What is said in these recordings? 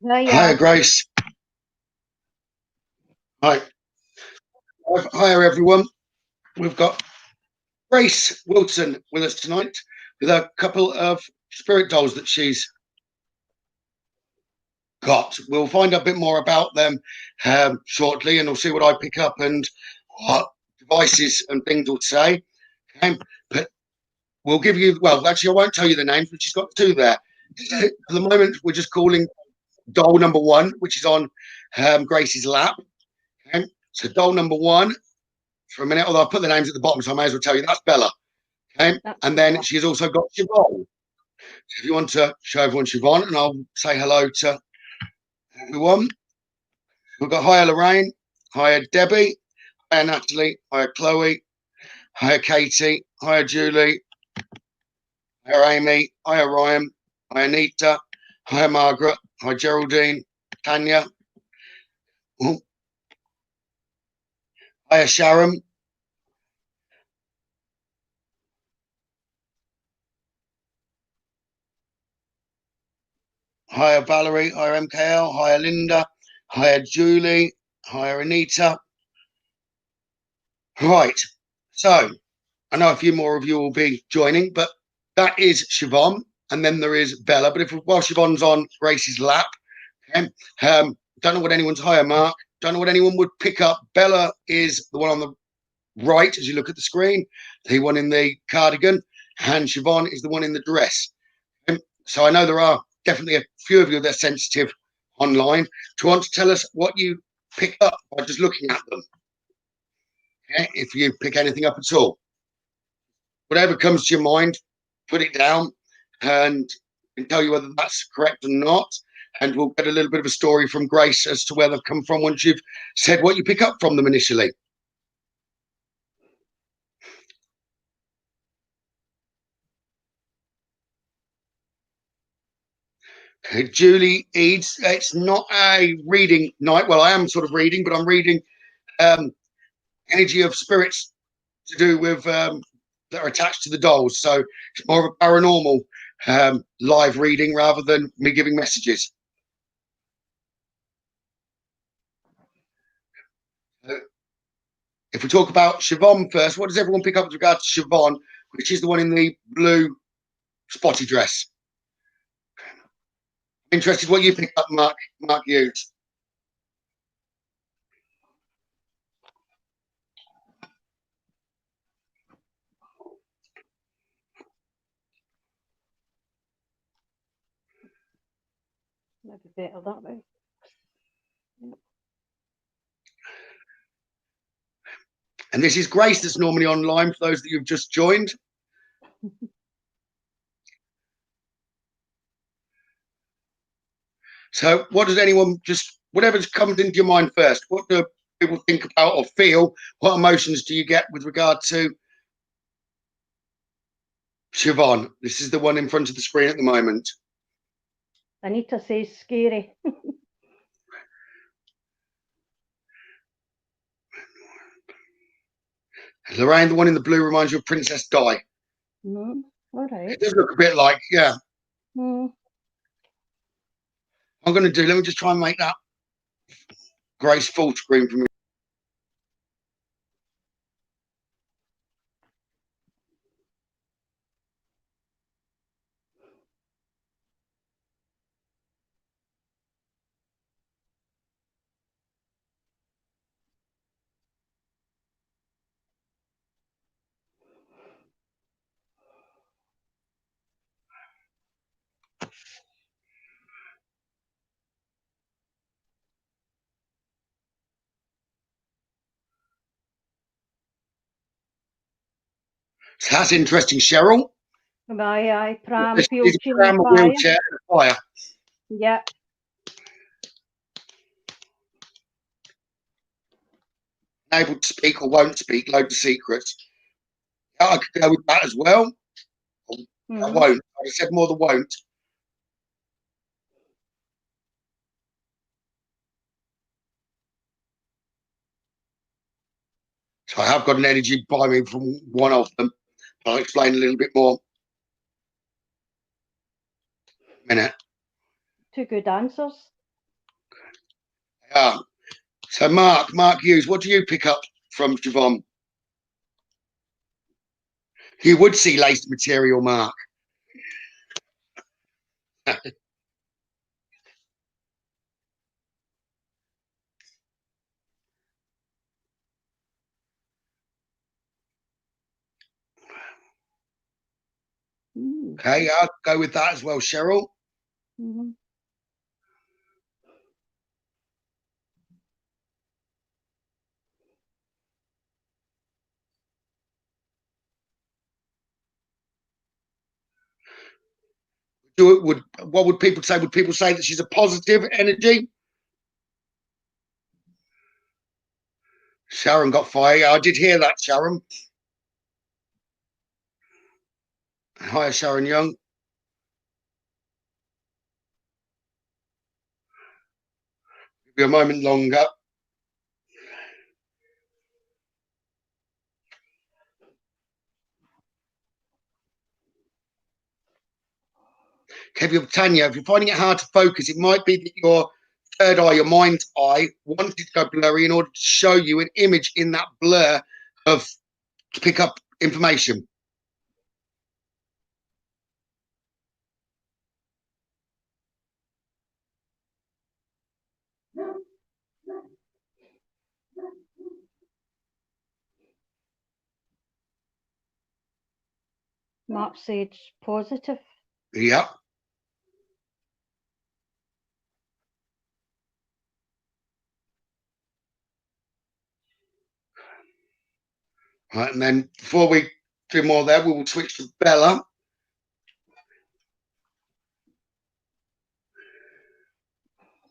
Hiya, Grace. Hi. Hiya, everyone. We've got Grace Wilson with us tonight with a couple of spirit dolls that she's got. We'll find out a bit more about them shortly, and we'll see what I pick up and what devices and things will say. But we'll give you, well, actually, I won't tell you the names, but she's got two there. For the moment, we're just calling doll number one, which is on Grace's lap. So doll number one, for a minute, although I put the names at the bottom, so I may as well tell you that's Bella. Okay, and then she's also got Siobhan. So if you want to show everyone Siobhan, and I'll say hello to everyone. We've got hiya Lorraine, hiya Debbie, hiya Natalie, hiya Chloe, hiya Katie, hiya Julie, hiya Amy, hiya Ryan, hiya Anita, hiya Margaret, hiya Geraldine, Tanya, hiya Sharon. Hiya Valerie, hiya MKL, hiya Linda, hiya Julie, hiya Anita. Right, so I know a few more of you will be joining, but that is Siobhan, and then there is Bella. But while Siobhan's on Grace's lap, okay, don't know what anyone's higher mark, don't know what anyone would pick up. Bella is the one on the right as you look at the screen, the one in the cardigan, and Siobhan is the one in the dress. So I know there are definitely a few of you that are sensitive online. Do you want to tell us what you pick up by just looking at them? Okay, if you pick anything up at all. Whatever comes to your mind, put it down and tell you whether that's correct or not. And we'll get a little bit of a story from Grace as to where they've come from once you've said what you pick up from them initially. Okay, Julie Eads, it's not a reading night. Well, I am sort of reading, but I'm reading energy of spirits to do with that are attached to the dolls. So it's more of a paranormal live reading rather than me giving messages. If we talk about Siobhan first, what does everyone pick up with regard to Siobhan, which is the one in the blue spotty dress? I'm interested what you pick up, Mark Hughes. Maybe better that way. Yep. And this is Grace that's normally online for those that you've just joined. So what does anyone just, whatever's comes into your mind first, what do people think about or feel? What emotions do you get with regard to Siobhan? This is the one in front of the screen at the moment. Anita says scary. Lorraine, the one in the blue reminds you of Princess Di. All right. It does look a bit like, yeah. Mm. I'm going to do, let me just try and make that Grace full screen for me. So that's interesting, Cheryl. Aye, pram, This is a pram, a wheelchair, and a fire. Yeah. Able to speak or won't speak, loads of secrets. I could go with that as well. I won't. I said more than won't. So I have got an energy by me from one of them. I'll explain a little bit more in a minute. Two good answers. So Mark Hughes, what do you pick up from Siobhan? You would see laced material, Mark. Okay, I'll go with that as well, Cheryl. What would people say? Would people say that she's a positive energy? Sharon got fire. Yeah, I did hear that, Sharon. Hi, Sharon Young. Give you a moment longer. Tanya, if you're finding it hard to focus, it might be that your third eye, your mind's eye, wanted to go blurry in order to show you an image in that blur of to pick up information. Mark said positive. Yeah. Right, and then before we do more there, we will switch to Bella.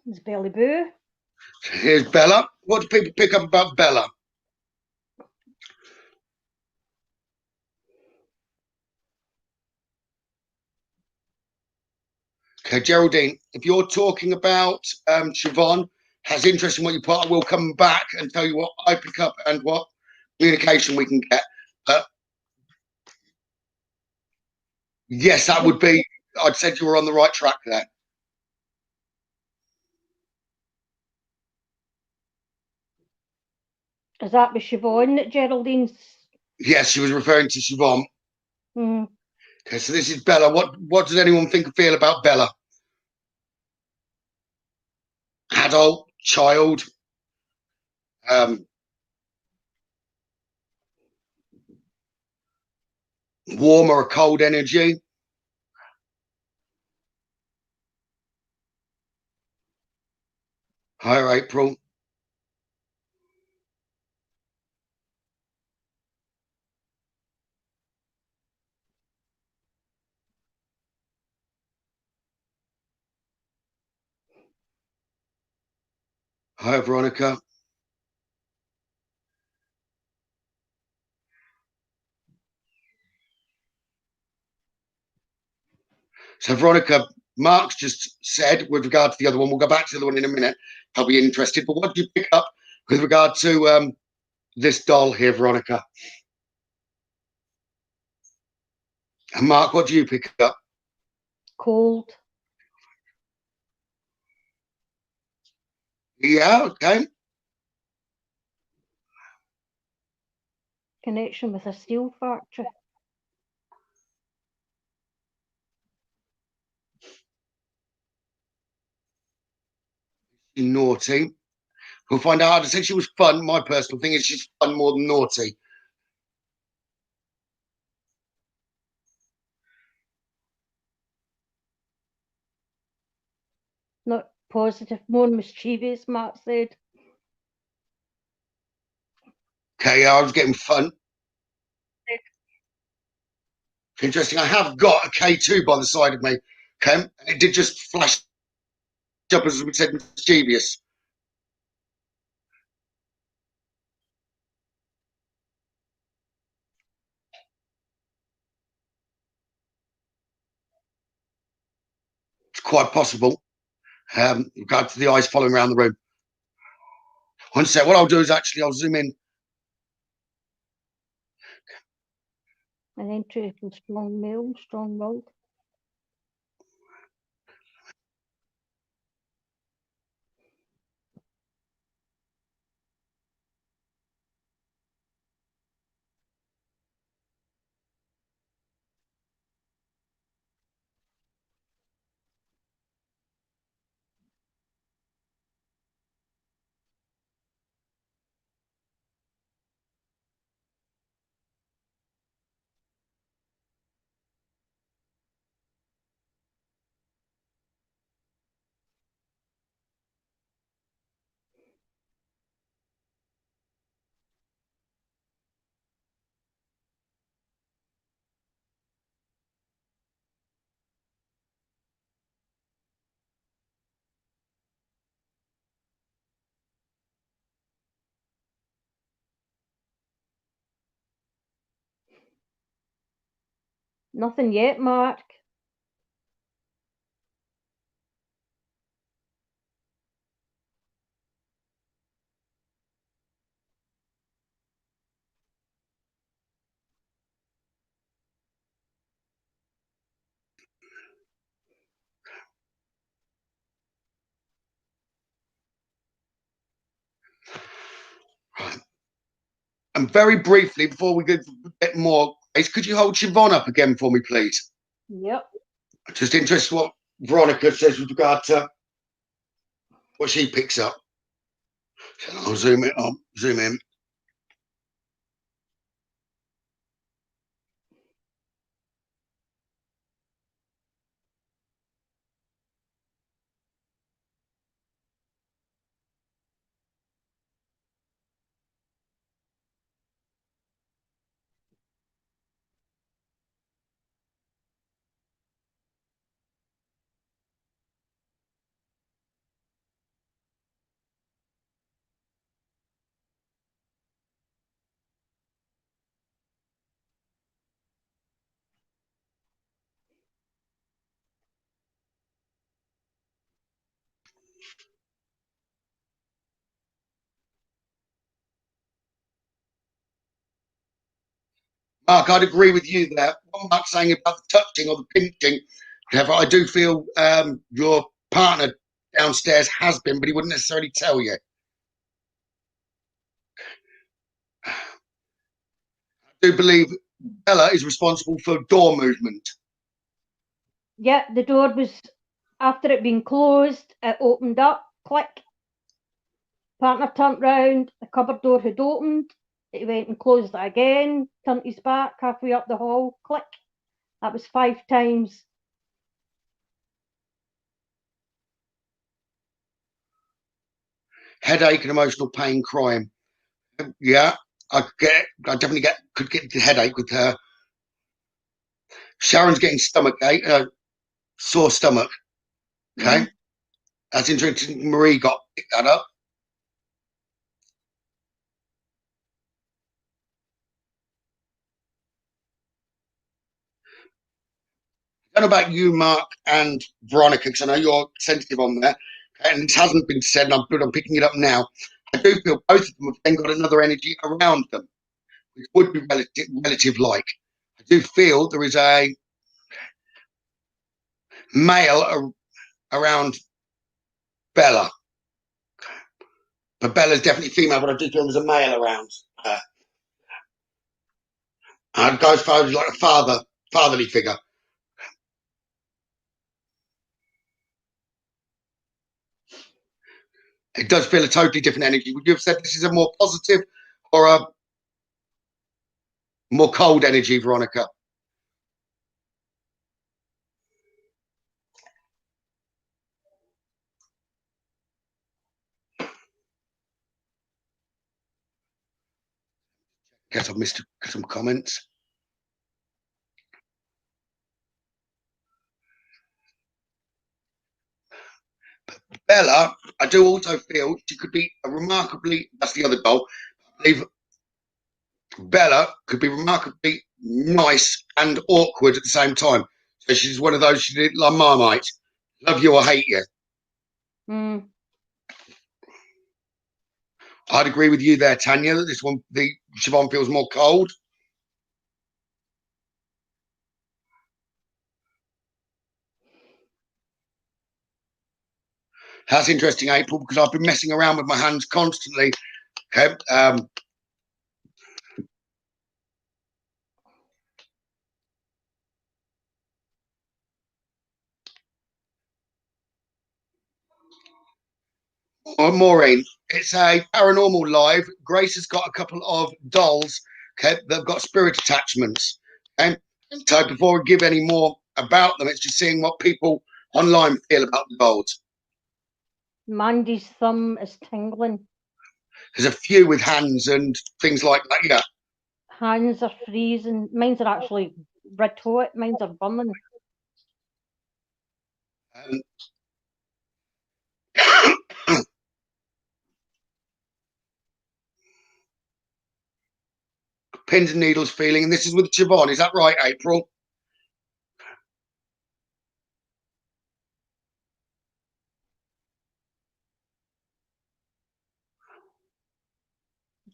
It's Belly Boo. Here's Bella. What do people pick up about Bella? Okay, Geraldine, if you're talking about Siobhan has interest in what you put, I will come back and tell you what I pick up and what communication we can get. Yes, that would be, I'd said you were on the right track there. Is that with Siobhan that Geraldine's? Yes, she was referring to Siobhan. Okay, so this is Bella. What does anyone think and feel about Bella? Adult, child, warm or a cold energy? Hi, April. Hi, Veronica. So, Veronica, Mark's just said with regard to the other one, we'll go back to the other one in a minute. I'll be interested. But what did you pick up with regard to this doll here, Veronica? And Mark, what do you pick up? Cold. Yeah, okay. Connection with a steel factory. Naughty. We'll find out. I said she was fun. My personal thing is she's fun more than naughty. Not positive, more mischievous, Mark said. Okay, I was getting fun. Interesting. I have got a K2 by the side of me. Okay, and it did just flash up as we said, mischievous. It's quite possible. Regard to the eyes following around the room. One sec. What I'll do is actually I'll zoom in. An interesting strong male, strong willed. Nothing yet, Mark. And very briefly, before we get a bit more, could you hold Siobhan up again for me, please? Yep. Just interested what Veronica says with regard to what she picks up. I'll zoom it on, zoom in. Mark, I'd agree with you there. What Mark's saying about the touching or the pinching, however, I do feel your partner downstairs has been, but he wouldn't necessarily tell you. I do believe Bella is responsible for door movement. Yeah, the door was, after it being closed, it opened up, click. Partner turned round, the cupboard door had opened, he went and closed it again, turned his back halfway up the hall, click. That was 5 times. Headache and emotional pain, crime. Yeah, I definitely could get the headache with her. Sharon's getting stomach ache, sore stomach. Okay, that's interesting. Marie got picked that up. I don't know about you, Mark and Veronica, because I know you're sensitive on there, and this hasn't been said, and I'm picking it up now. I do feel both of them have then got another energy around them, which would be relative like. I do feel there is a male around Bella, but Bella's definitely female, but I do feel there's a male around her. I'd go as far as like a fatherly figure. It does feel a totally different energy. Would you have said this is a more positive or a more cold energy, Veronica? Guess I've missed some comments. Bella, I do also feel she could be a remarkably, that's the other doll. I believe Bella could be remarkably nice and awkward at the same time. So she's one of those, she did like Marmite. Love you or hate you. I'd agree with you there, Tanya, that this one, the Siobhan feels more cold. That's interesting, April, because I've been messing around with my hands constantly. Okay. Maureen, it's a paranormal live. Grace has got a couple of dolls, okay, that have got spirit attachments. Okay. So before we give any more about them, it's just seeing what people online feel about the dolls. Mandy's thumb is tingling. There's a few with hands and things like that, yeah. Hands are freezing. Mine's are actually red hot. Mine's are burning. Pins and needles feeling, and this is with Siobhan. Is that right, April?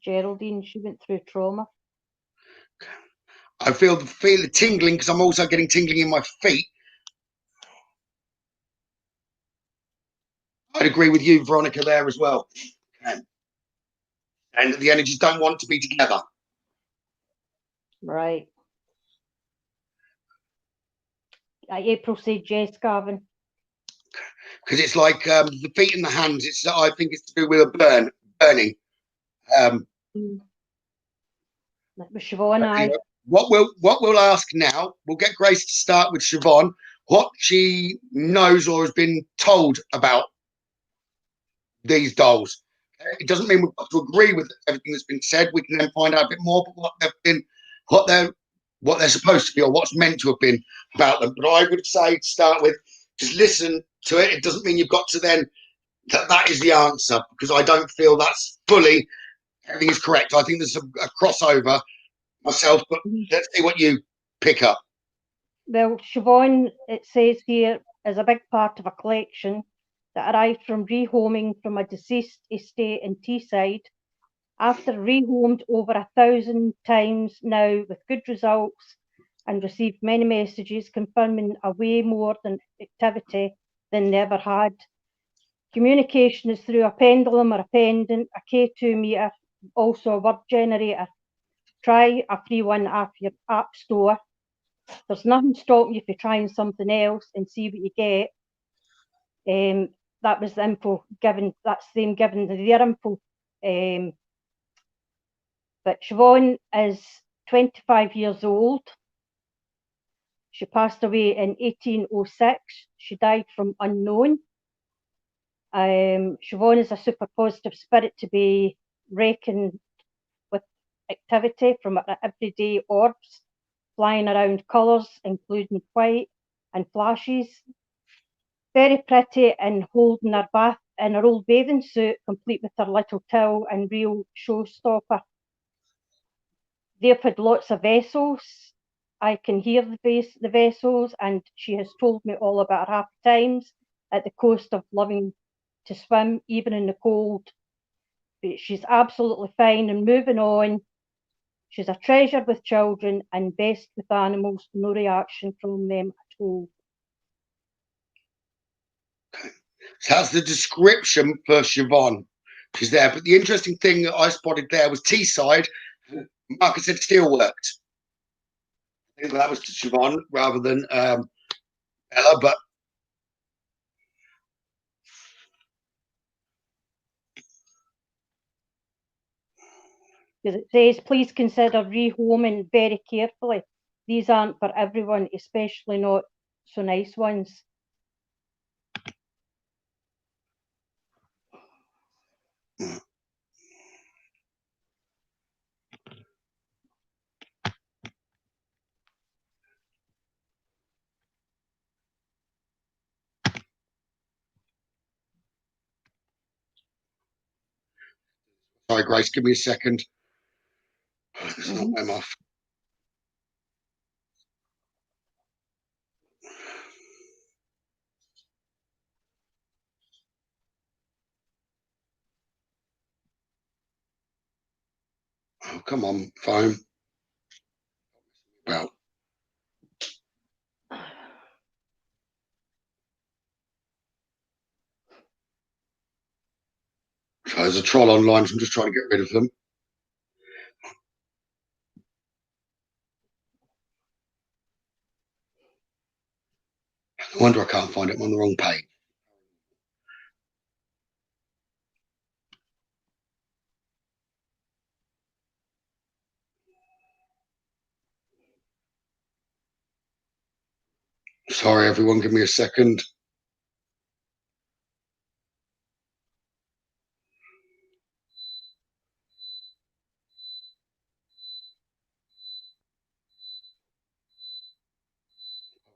Geraldine, she went through trauma. I feel the tingling because I'm also getting tingling in my feet. I'd agree with you, Veronica, there as well. And the energies don't want to be together. Right. April said yes, Gavin. Because it's like the feet and the hands. I think it's to do with a burning. That was Siobhan, aye. What we'll ask now, we'll get Grace to start with Siobhan, what she knows or has been told about these dolls. It doesn't mean we've got to agree with everything that's been said. We can then find out a bit more about what they're supposed to be, or what's meant to have been about them. But I would say to start with, just listen to it. It doesn't mean you've got to then that is the answer, because I don't feel that's fully everything is correct. I think there's a crossover myself, but let's see what you pick up. Well, Siobhan, it says here, is a big part of a collection that arrived from rehoming from a deceased estate in Teesside. After rehomed over 1,000 times now with good results, and received many messages confirming a way more than activity than they ever had. Communication is through a pendulum or a pendant, a K2 meter, also a word generator. Try a free one off your app store. There's nothing stopping you from trying something else and see what you get. That was the info given, that's them giving their info. But Siobhan is 25 years old. She passed away in 1806. She died from unknown. Siobhan is a super positive spirit to be reckoned with activity from her everyday orbs, flying around colours, including white and flashes. Very pretty and holding her bath in her old bathing suit, complete with her little till and real showstopper. They've had lots of vessels. I can hear the vessels, and she has told me all about her happy times at the coast of loving to swim, even in the cold. But she's absolutely fine and moving on. She's a treasure with children and best with animals, no reaction from them at all. So that's the description for Siobhan. She's there. But the interesting thing that I spotted there was Teesside. Marcus said steelworked. I think that was to Siobhan rather than Bella, but because it says, please consider rehoming very carefully. These aren't for everyone, especially not so nice ones. sorry, Grace, give me a second. It's not them off. Oh, come on, phone. Well. So there's a troll online, so I'm just trying to get rid of them. No wonder I can't find it. I'm on the wrong page. Sorry, everyone. Give me a second.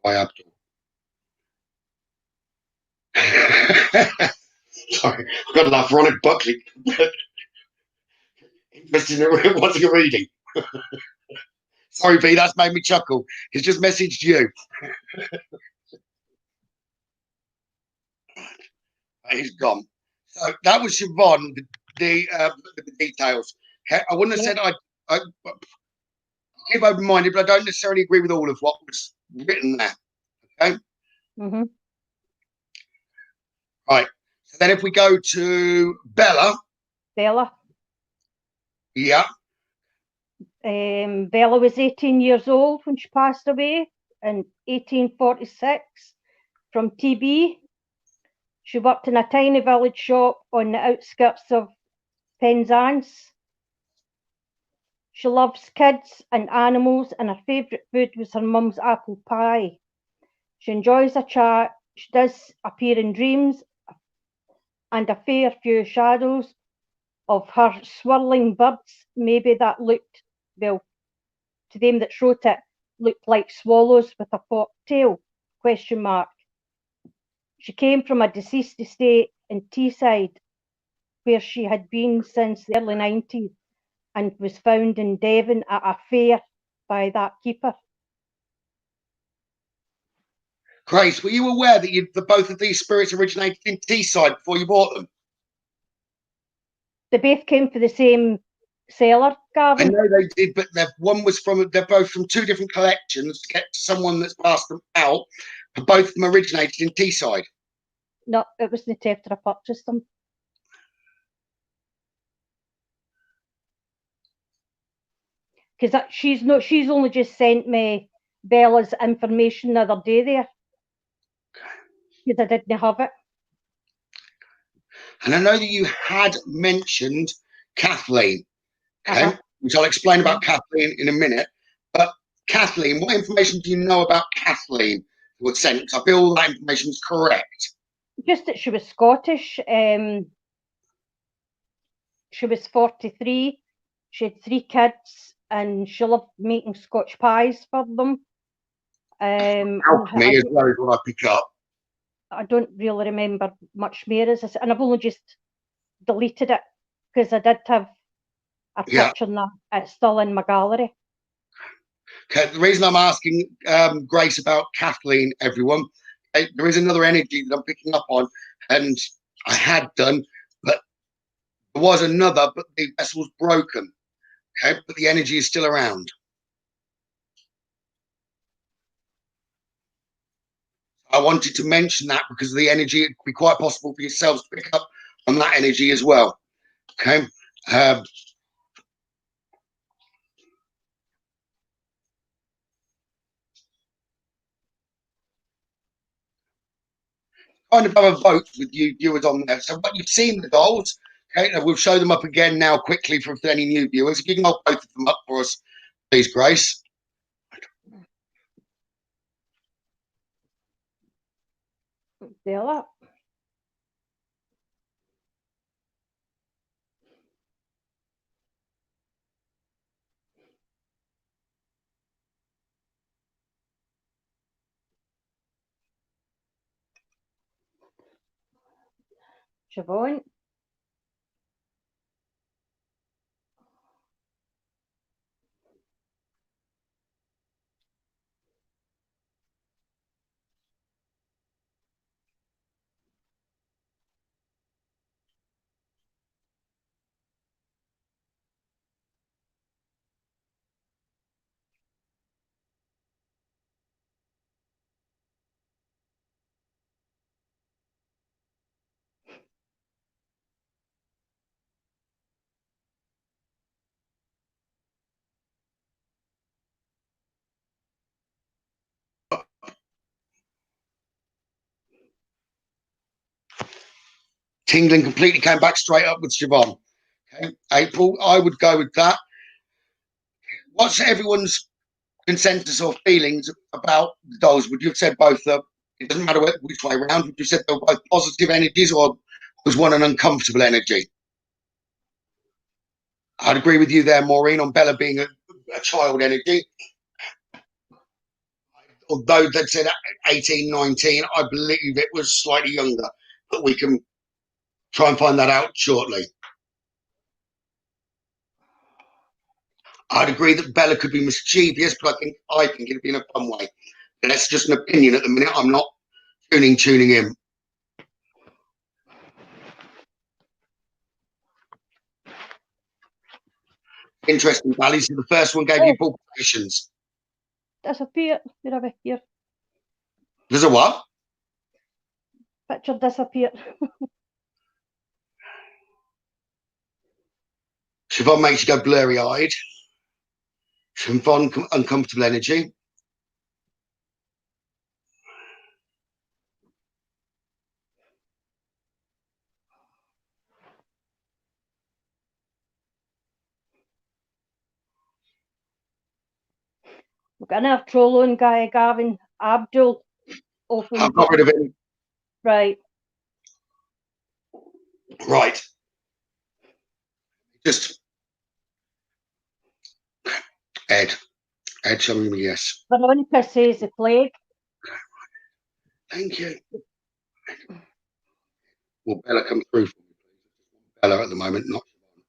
By Abdul. Sorry, I've got to laugh. Veronica Buckley. Interested in what you're reading. Sorry, B, that's made me chuckle. He's just messaged you. He's gone. So that was Siobhan, the details. Okay, I wouldn't have said I keep open-minded, but I don't necessarily agree with all of what was written there. Okay. Mm-hmm. Right. So then, if we go to Bella, Bella. yeah, Bella was 18 years old when she passed away in 1846 from TB. She worked in a tiny village shop on the outskirts of Penzance. She loves kids and animals, and her favourite food was her mum's apple pie. She enjoys a chat. She does appear in dreams, and a fair few shadows of her swirling birds. Maybe that looked, well, to them that wrote it, looked like swallows with a forked tail? Question mark. She came from a deceased estate in Teesside, where she had been since the early 90s, and was found in Devon at a fair by that keeper. Grace, were you aware that both of these spirits originated in Teesside before you bought them? They both came from the same seller, I Gavin. know they did, but they're both from two different collections to get to someone that's passed them out. But both of them originated in Teesside. No, it wasn't after I purchased them. Because she's only just sent me Bella's information the other day there. Because I didn't have it. And I know that you had mentioned Kathleen, okay, which I'll explain about Kathleen in a minute. But Kathleen, what information do you know about Kathleen? What sense? I feel all that information is correct. Just that she was Scottish. She was 43. She had 3 kids, and she loved making Scotch pies for them. Alchemy as well is what I pick up. I don't really remember much more, as I said, and I've only just deleted it because I did have a picture in that. It's still in my gallery. Okay, the reason I'm asking Grace about Kathleen, everyone, there is another energy that I'm picking up on, and I had done, but there was another, but the vessel's broken. Okay, but the energy is still around. I wanted to mention that because of the energy. It could be quite possible for yourselves to pick up on that energy as well. Okay. Kind of have a vote with you viewers on there. So what you've seen the dolls, okay, and we'll show them up again now quickly for any new viewers. If you can hold both of them up for us, please, Grace. Bella. Siobhan. Tingling completely came back straight up with Siobhan. Okay, April, I would go with that. What's everyone's consensus or feelings about the dolls? Would you have said both? It doesn't matter which way around. Would you have said they were both positive energies, or was one an uncomfortable energy? I'd agree with you there, Maureen, on Bella being a child energy. Although they'd said 18, 19, I believe it was slightly younger, but we can try and find that out shortly. I'd agree that Bella could be mischievous, but I think it'd be in a fun way. And that's just an opinion at the minute. I'm not tuning in. Interesting, Valley. So the first one gave you palpitations. Disappear. Where are we here? There's a what? Picture disappear. Siobhan makes you go blurry-eyed. Siobhan, uncomfortable energy. We've got another troll on guy, Gavin. Abdul. Open. I've got rid of him. Right. Right. Just Ed. Ed, show me yes. Veronica says the plague. Thank you. Will Bella come through for me, please? Bella at the moment, not Siobhan.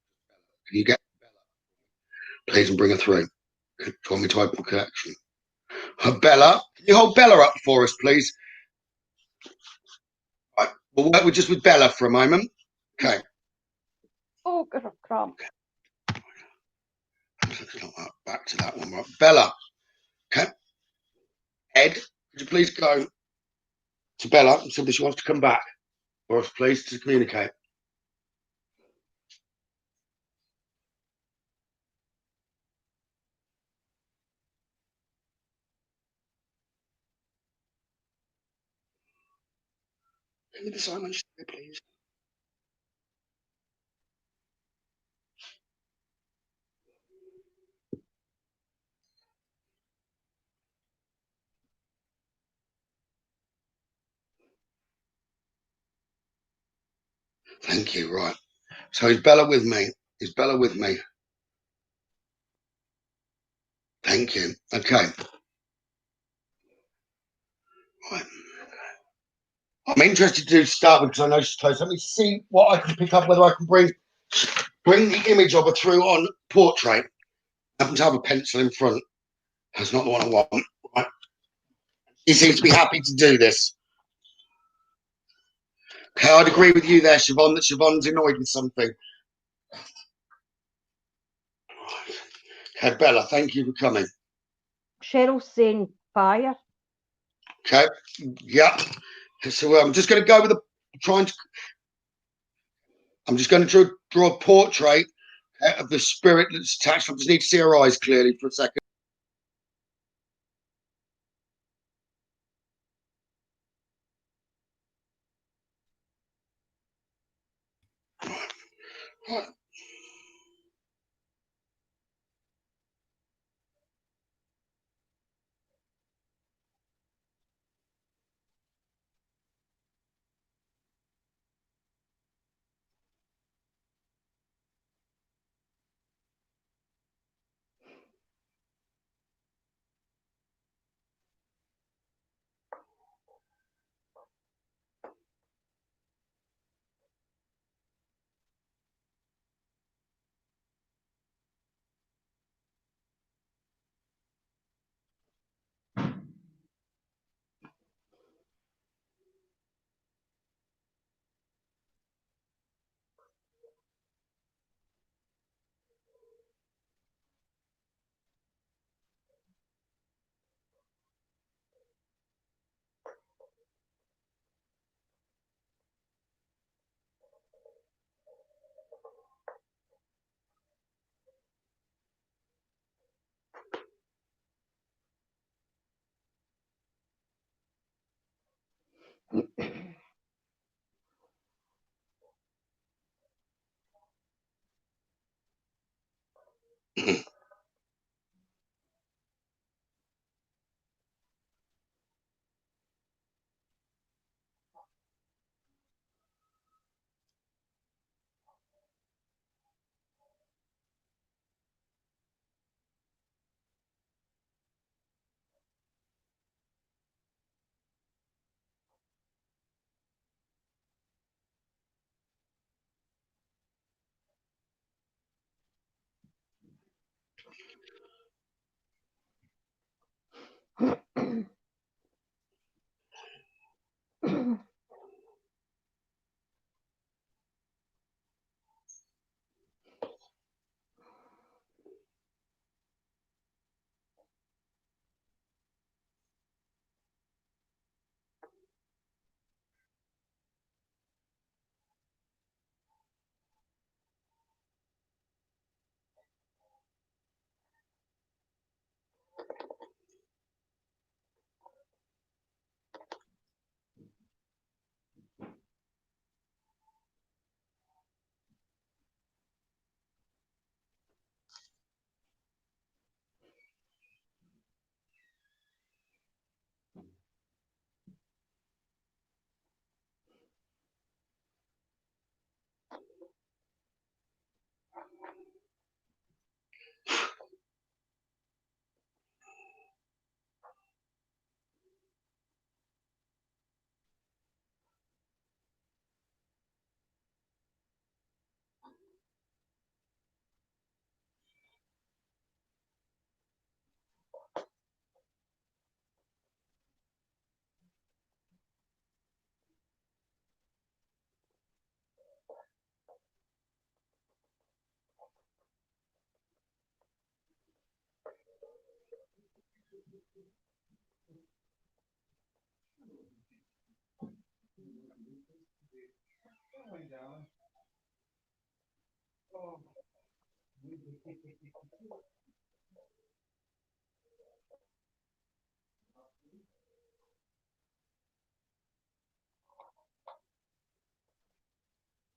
Can you get Bella, please, and bring her through? Do you want me to open the collection? Bella, can you hold Bella up for us, please? Right. We'll work with just with Bella for a moment. Okay. Oh, good cramp. Back to that one. Right. Bella. Okay. Ed, could you please go to Bella and see if she wants to come back for us, please, to communicate? Give me the sign, please. Thank you. Right. So is Bella with me? Is Bella with me? Thank you. Okay. Right. I'm interested to start with because I know she's close. Let me see what I can pick up, whether I can bring the image of her through on portrait. I happen to have a pencil in front. That's not the one I want. Right. She seems to be happy to do this. Okay, I'd agree with you there, Siobhan, that Siobhan's annoyed with something. Okay, Bella, thank you for coming. Cheryl's saying fire. Okay, yeah. So I'm just going to go with I'm just going to draw a portrait of the spirit that's attached. I just need to see her eyes clearly for a second. Right.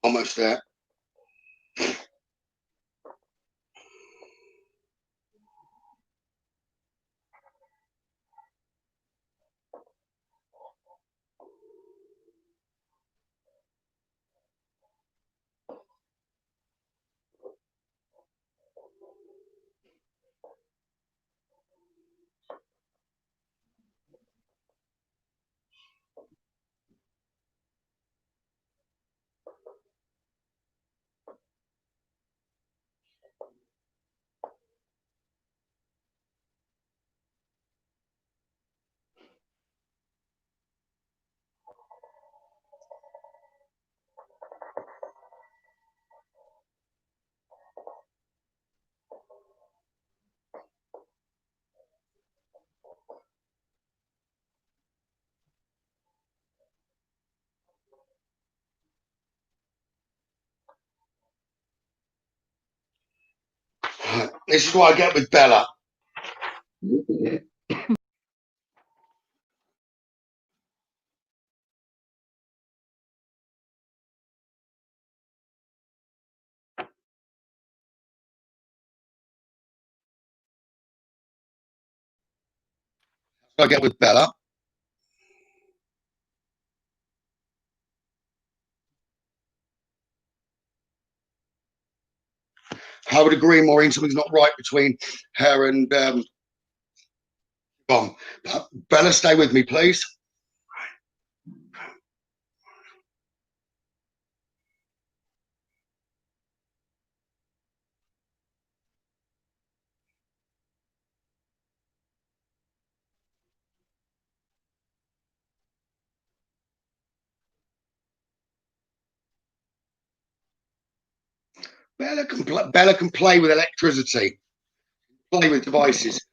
Almost there. This is what I get with Bella. I get with Bella. I would agree, Maureen, something's not right between her and Bon. But Bella, stay with me, please. Bella can play with electricity, play with devices.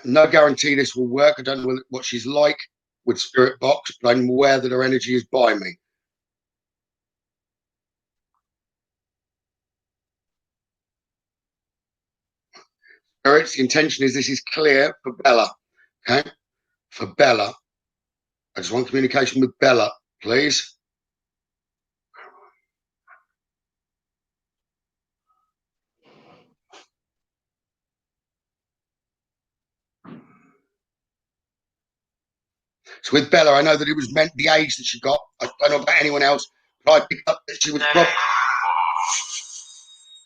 No guarantee this will work. I don't know what she's like with Spirit Box, but I'm aware that her energy is by me. Spirits, the intention is this is clear for Bella. Okay? For Bella. I just want communication with Bella, please. So with Bella, I know that it was meant the age that she got. I don't know about anyone else, but I picked up that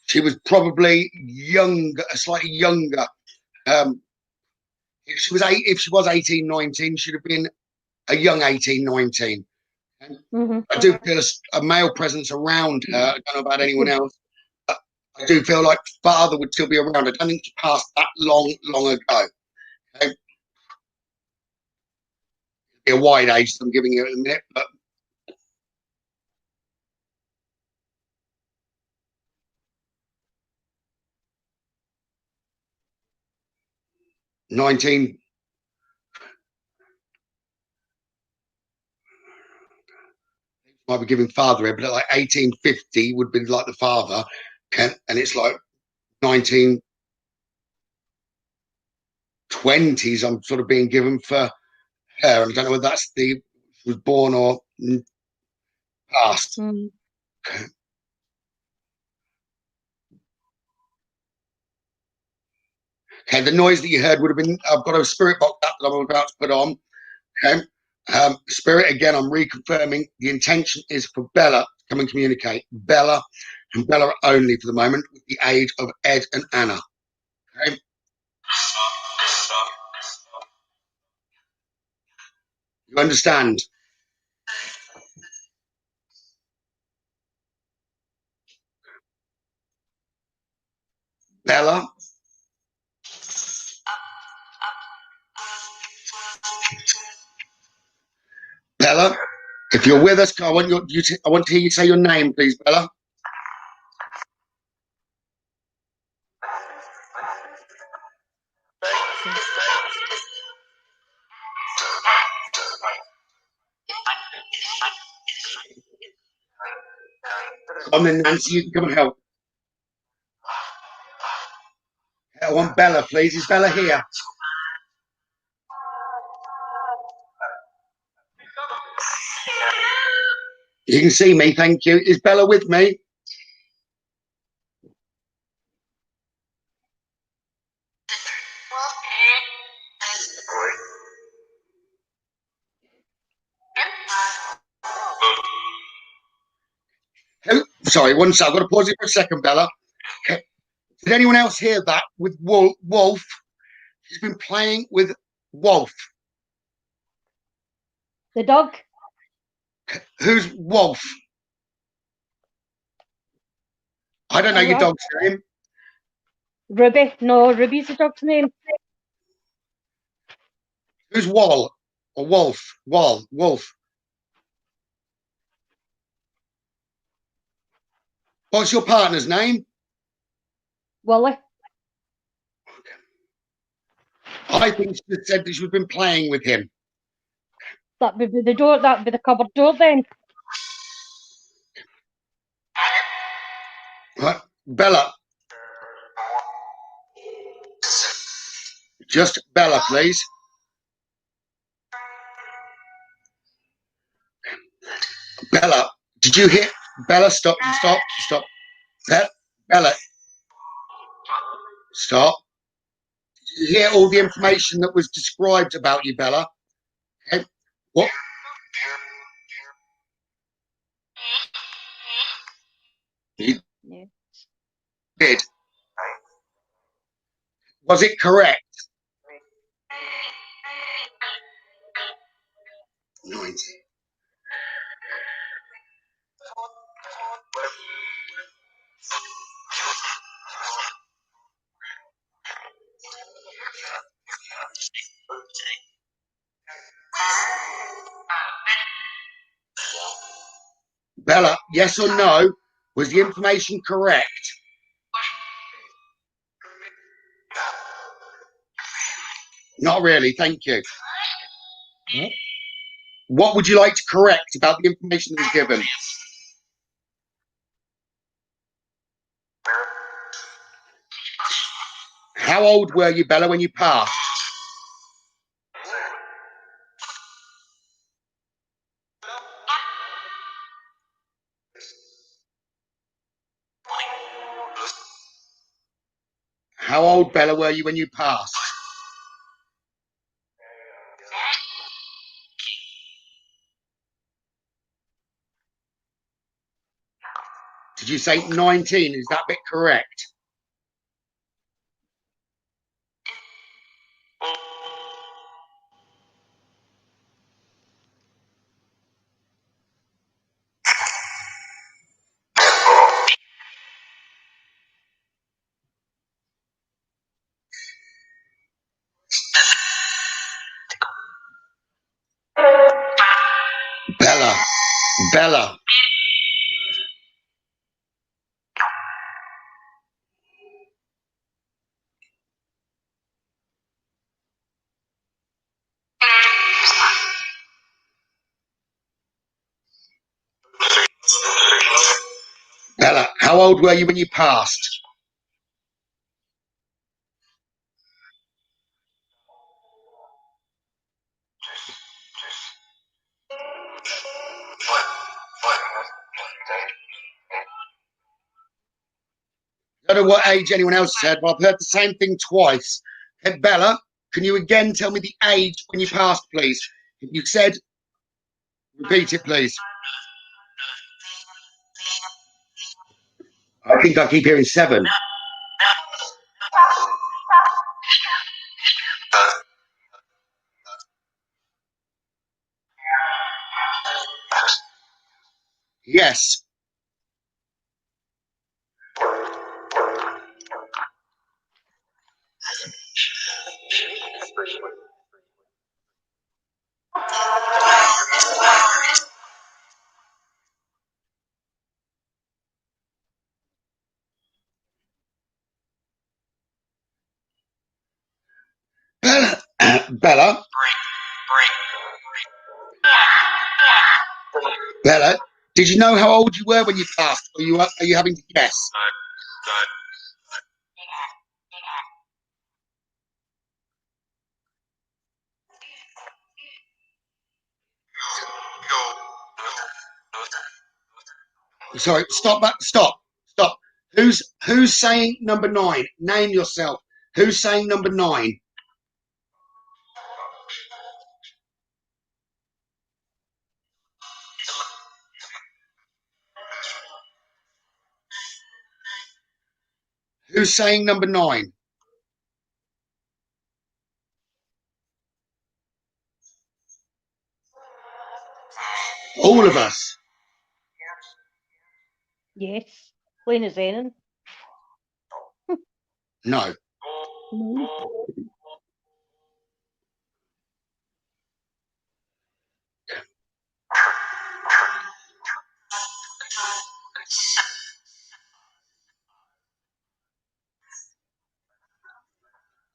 she was probably younger, slightly younger. If she was 18, 19, she'd have been a young 18, 19. I do feel a male presence around her. I don't know about anyone else. But I do feel like father would still be around. I don't think she passed that long ago. Okay? Be a wide age, so I'm giving you a minute, but 19. Might be giving father here, but like 1850 would be like the father, and it's like 1920s. I'm sort of being given for her. I don't know whether that's the was born or passed. Okay. Okay, the noise that you heard would have been. I've got a spirit box that I'm about to put on. Okay, spirit again. I'm reconfirming the intention is for Bella to come and communicate. Bella and Bella only for the moment, with the aid of Ed and Anna. Okay. You understand? Bella. Bella, If you're with us, I want to hear you say your name, please, Bella. Come in, Nancy, you can come and help. I want Bella, please. Is Bella here? You can see me, thank you. Is Bella with me? Oh, sorry, one second. I've got to pause it for a second, Bella. Okay. Did anyone else hear that with Wolf? He's been playing with Wolf. The dog? Who's Wolf? I don't know your dog's name. Ruby. No, Ruby's the dog's name. Who's Wall? Or Wolf? Wolf. What's your partner's name? Wally. I think she said that she's been playing with him. That'd be the door. That'd be the cupboard door then. Right. Bella. Just Bella, please. Bella, did you hear? Bella, stop. Bella, stop. Did you hear all the information that was described about you, Bella? Okay. What? You did. Was it correct? 90. Bella, yes or no? Was the information correct? Not really, thank you. What would you like to correct about the information that was given? How old were you, Bella, when you passed? How old, Bella, were you when you passed? Did you say 19? Is that bit correct? Bella. Bella, how old were you when you passed? I don't know what age anyone else said, but I've heard the same thing twice. Hey, Bella, can you again tell me the age when you passed, please? If you said, repeat it, please. I think I keep hearing 7. Yes. Bella. Bella, did you know how old you were when you passed? Or are you having to guess? Sorry, stop that. Stop. Who's saying number 9? Name yourself. Who's saying number 9? Who's saying number 9? All of us. Yes. Plain as anything. No.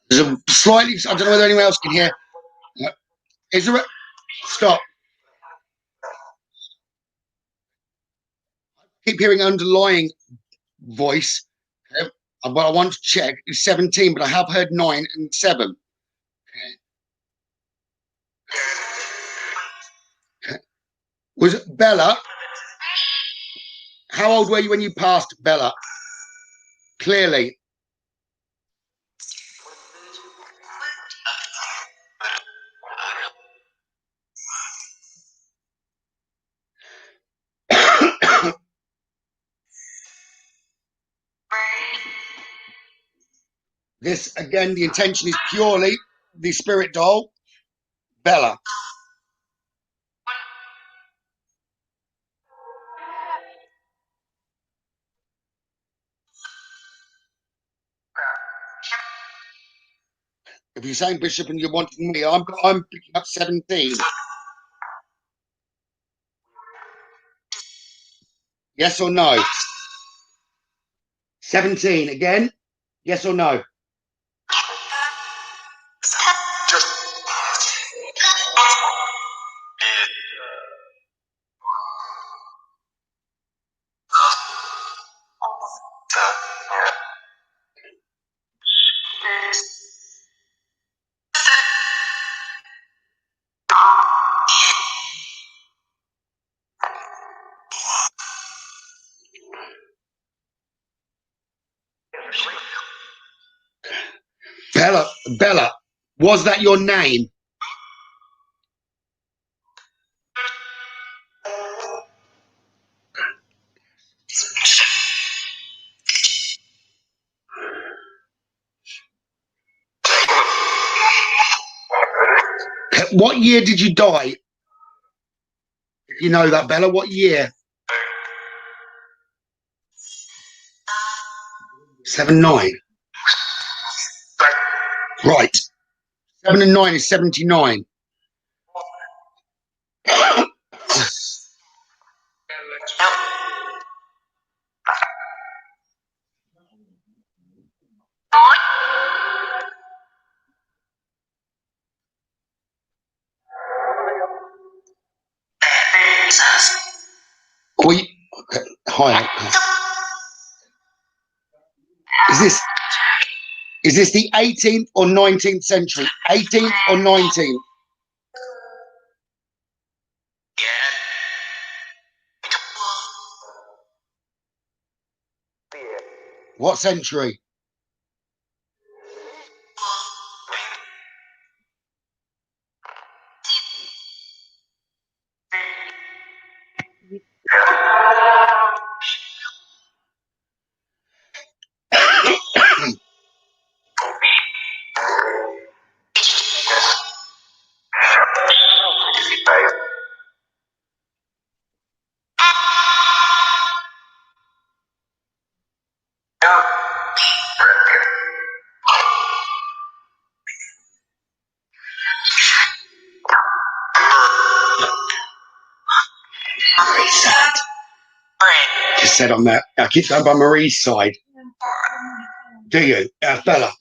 There's a slightly, I don't know whether anyone else can hear. Is there a, stop. I keep hearing underlying voice. But I want to check. It's 17, but I have heard 9 and 7. Was it Bella? How old were you when you passed, Bella? Clearly. This, again, the intention is purely the spirit doll, Bella. If you're saying Bishop and you're wanting me, I'm picking up 17. Yes or no? 17 again? Yes or no? Bella, was that your name? What year did you die? If you know that, Bella, what year? 79. Right. 7 and 9 is 79. Okay. Hi. Is this the 18th or 19th century? 18th or 19th? What century? Just said on that. I keep going by Marie's side. Do you? Bella.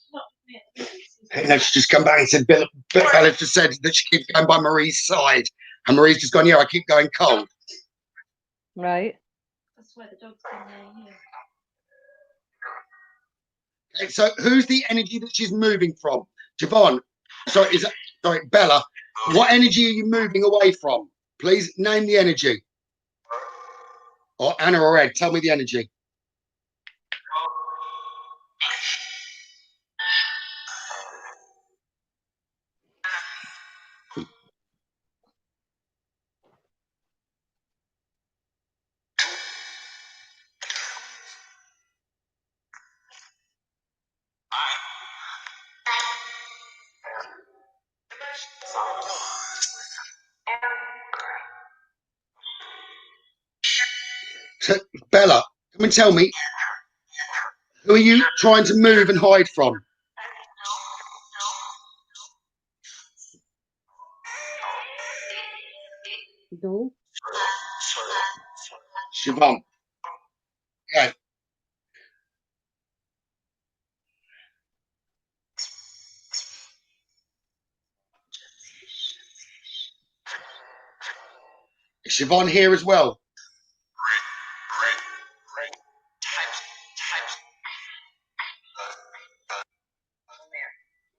No, she just come back and said But Bella just said that she keeps going by Marie's side, and Marie's just gone, yeah, I keep going cold. Right. That's why the dog's in there, yeah. Okay, so who's the energy that she's moving from? Siobhan, sorry, Bella, what energy are you moving away from? Please name the energy. Or Anna or Ed, tell me the energy. So, Bella, come and tell me, who are you trying to move and hide from? No. Siobhan. Okay. Is Siobhan here as well?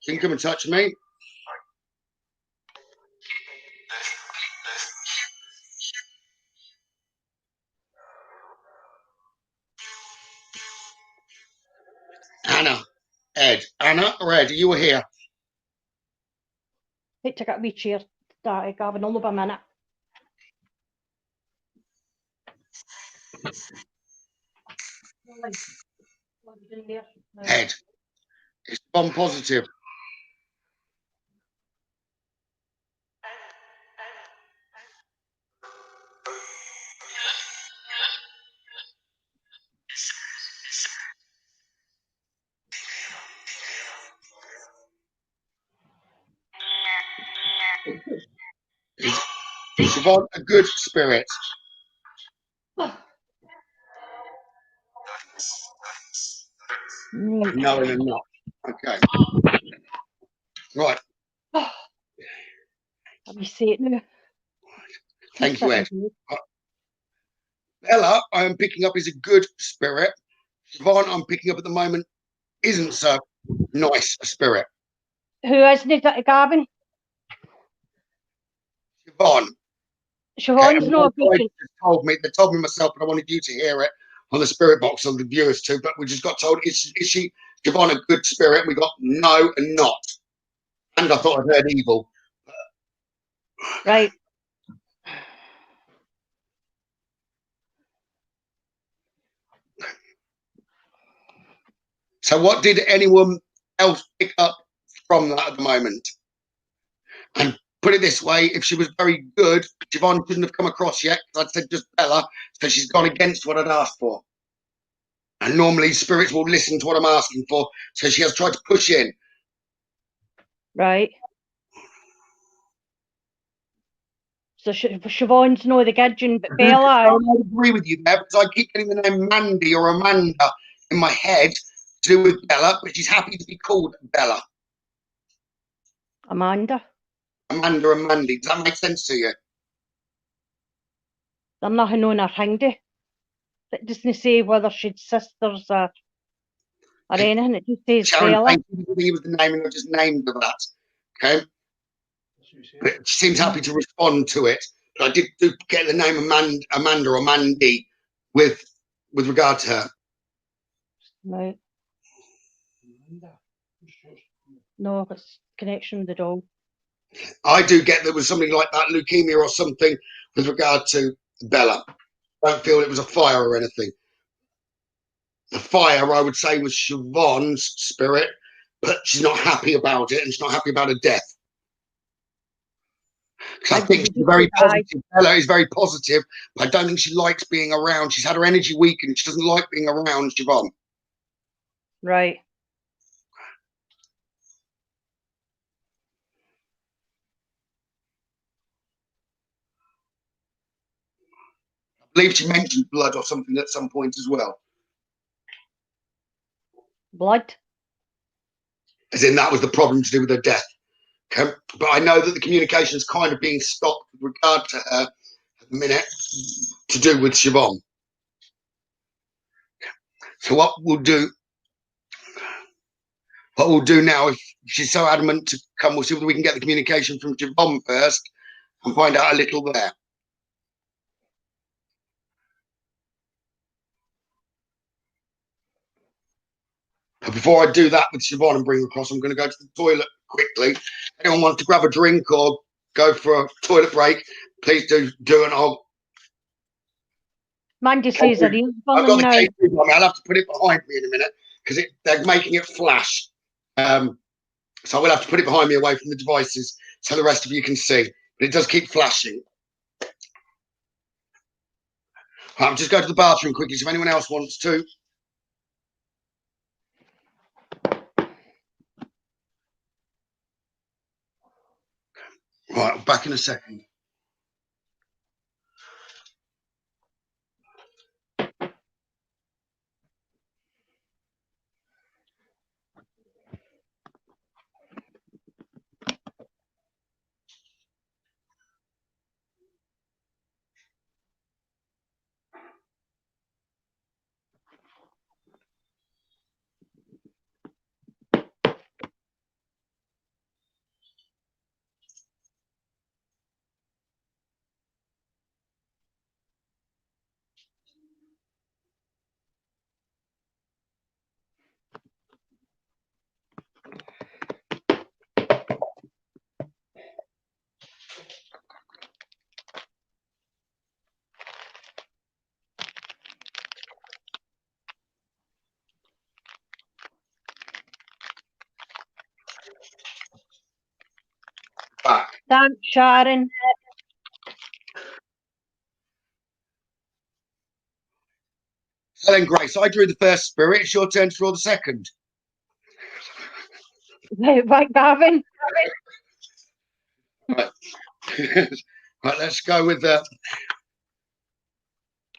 Can you come and touch me? Anna, Ed. Anna or Ed, you were here. Wait, I got a wee chair. Gavin, only by a minute. Ed. Is Siobhan positive? Is Siobhan a good spirit? No, they're not. Okay. Right. Let me say it now. Thank you, Ed. Bella, I'm picking up is a good spirit. Siobhan, I'm picking up at the moment, isn't so nice a spirit. Who isn't it, Gavin? Siobhan. Siobhan's Okay, not a they told me myself, but I wanted you to hear it on the spirit box on the viewers too. But we just got told, is she Siobhan a good spirit? We got no and not. And I thought I heard evil. Right. So what did anyone else pick up from that at the moment? And put it this way, if she was very good, Siobhan couldn't have come across yet, because I'd said just Bella, so she's gone against what I'd asked for. And normally spirits will listen to what I'm asking for, so she has tried to push in. Right. So Siobhan's no the gidgeon, but Bella. I don't agree with you there, because I keep getting the name Mandy or Amanda in my head to do with Bella, but she's happy to be called Bella. Amanda. Amanda and Mandy. Does that make sense to you? They're nothing on her hindy. It doesn't say whether she'd sisters or anything. It just says Sharon, Bella. thank you for giving the name, and I just named her that. Okay. But she seems happy to respond to it. But I did get the name Amanda or Mandy with regard to her. Right. No, it's connection with the dog. I do get there was something like that, leukemia or something, with regard to Bella. I don't feel it was a fire or anything. The fire, I would say, was Siobhan's spirit, but she's not happy about it, and she's not happy about her death. I think she's very positive. Bella is very positive, but I don't think she likes being around. She's had her energy weakened. She doesn't like being around Siobhan. Right. I believe she mentioned blood or something at some point as well. Blood? As in that was the problem to do with her death. Okay? But I know that the communication is kind of being stopped with regard to her at the minute to do with Siobhan. So what we'll do now, if she's so adamant to come, we'll see whether we can get the communication from Siobhan first and find out a little there. But before I do that with Siobhan and bring her across, I'm going to go to the toilet quickly. Anyone wants to grab a drink or go for a toilet break, please do and Mandy says her ears I've got burning the now. case on me. I'll have to put it behind me in a minute because they're making it flash. So I will have to put it behind me away from the devices so the rest of you can see. But it does keep flashing. I'm just going to the bathroom quickly so if anyone else wants to. Right, back in a second. Back. Thanks, Sharon. So then, Grace, I drew the first spirit. It's your turn to draw the second. Right, Gavin. Right. Right, let's go with the.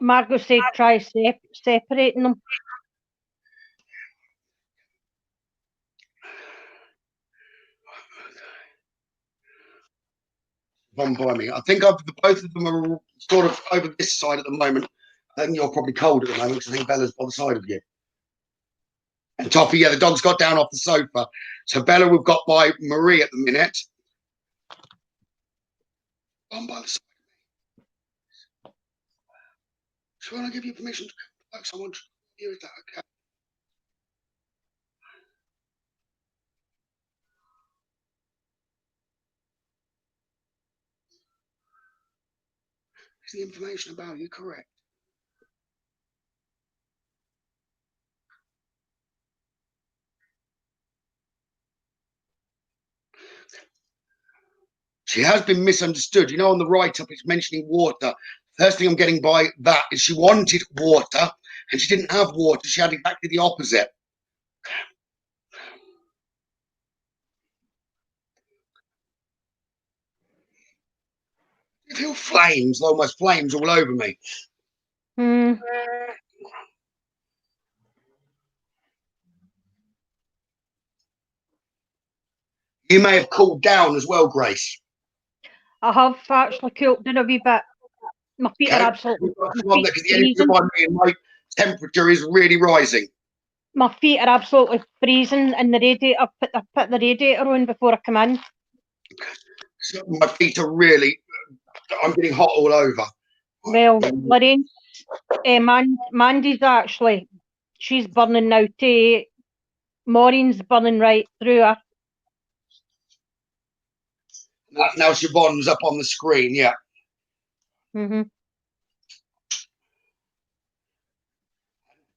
Margot said try separating them. One by me. I think both of them are sort of over this side at the moment. I think you're probably cold at the moment because I think Bella's by the side of you. And Toffee, yeah, the dog's got down off the sofa. So Bella, we've got by Marie at the minute. One by the side of me. So when I give you permission to come back, someone to you, is that okay? Is the information about you correct? She has been misunderstood. You know, on the write-up, it's mentioning water. First thing I'm getting by that is she wanted water, and she didn't have water. She had exactly the opposite. I feel flames, almost flames all over me. You may have cooled down as well, Grace. I have actually cooled down a wee bit. My feet are absolutely. Because the energy behind me and my temperature is really rising. My feet are absolutely freezing in the radiator. I put the radiator on before I come in. So my feet are really. I'm getting hot all over. Well, Lorraine, Mandy's actually. She's burning now too. Maureen's burning right through her. Now Siobhan's up on the screen, yeah.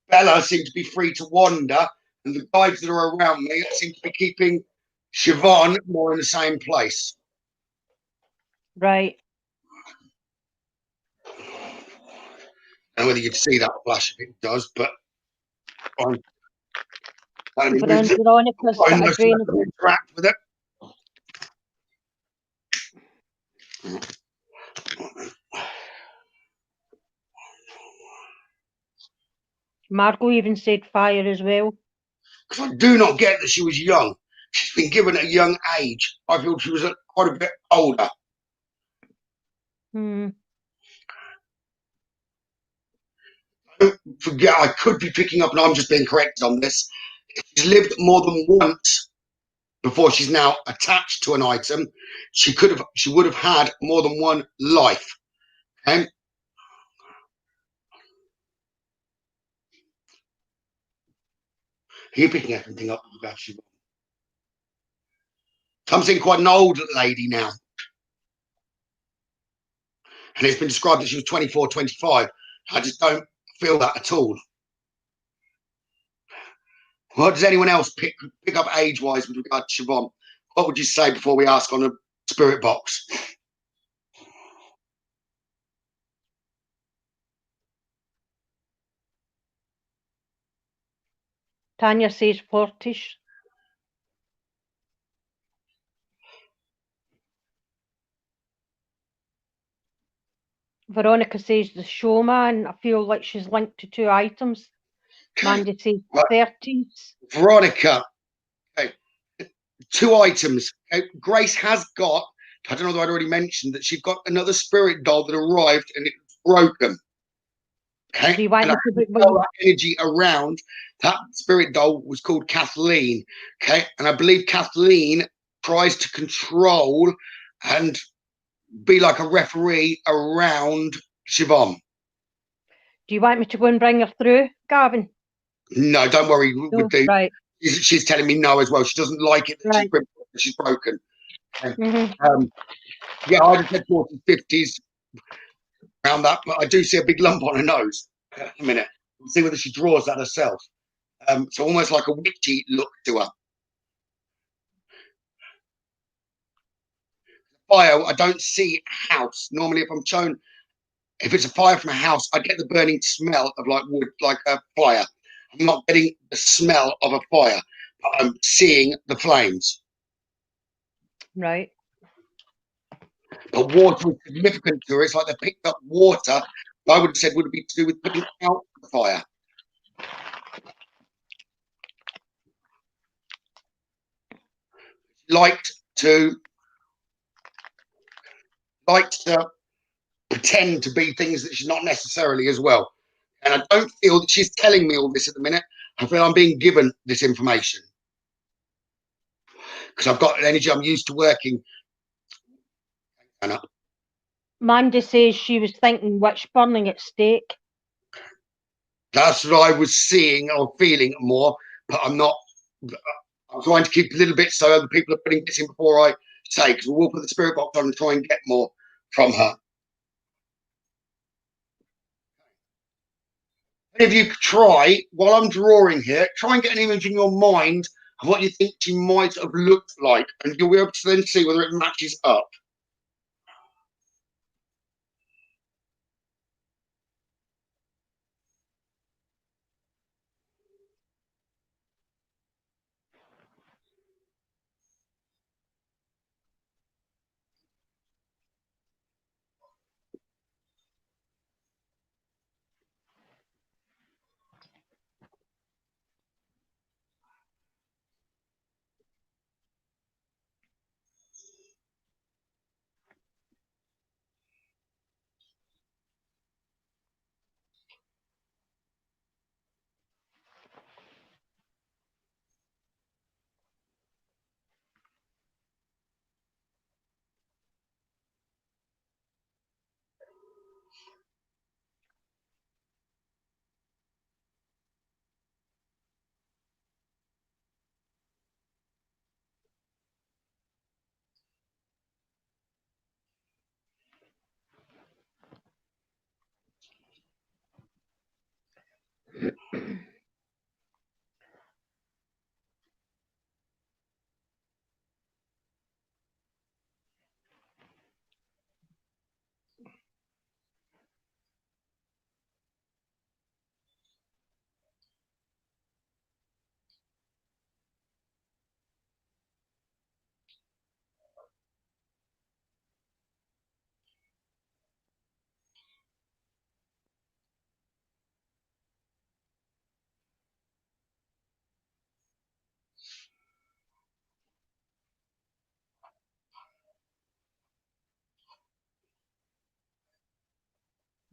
Bella seems to be free to wander, and the guides that are around me seem to be keeping Siobhan more in the same place. Right. I don't know whether you'd see that flash if it does, but Veronica's got a drain. Interact with it. Margot even said fire as well. Because I do not get that she was young. she's been given at a young age. I feel she was quite a bit older. Hmm. Don't forget, I could be picking up, and I'm just being corrected on this. She's lived more than once before she's now attached to an item. She would have had more than one life. Okay? Are you picking everything up about Siobhan? I'm seeing quite an old lady now. And it's been described that she was 24, 25. I just don't feel that at all. What does anyone else pick up age-wise with regard to Siobhan? What would you say before we ask on a spirit box? Tanya says 40s. Veronica says the showman. I feel like she's linked to 2 items. Mandy says Right. 30s. Veronica, okay. 2 items. Okay. Grace has got, I don't know whether I'd already mentioned that she's got another spirit doll that arrived and it was broken. Okay. Do you want and me to that energy around that spirit doll was called Kathleen. Okay. And I believe Kathleen tries to control and be like a referee around Siobhan. Do you want me to go and bring her through, Gavin? No, don't worry. No, right. She's telling me no as well. She doesn't like it that Right. she's broken. Mm-hmm. Yeah, I'd have said 40s, 50s around that, but I do see a big lump on her nose. A minute. We'll see whether she draws that herself. So almost like a witchy look to her. Fire, I don't see a house. Normally, if I'm shown, if it's a fire from a house, I get the burning smell of like wood, like a fire. I'm not getting the smell of a fire, but I'm seeing the flames. Right. But water is significant to her. It's like they picked up water. I would have said would be to do with putting out the fire. Liked to pretend to be things that she's not necessarily as well. And I don't feel that she's telling me all this at the minute. I feel I'm being given this information because I've got an energy I'm used to working. Mandy says she was thinking witch burning at stake. That's what I was seeing or feeling more, but I'm not. I'm trying to keep a little bit so other people are putting this in before I say, because we will put the spirit box on and try and get more from her. If you try, while I'm drawing here, try and get an image in your mind of what you think she might have looked like, and you'll be able to then see whether it matches up.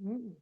Mm.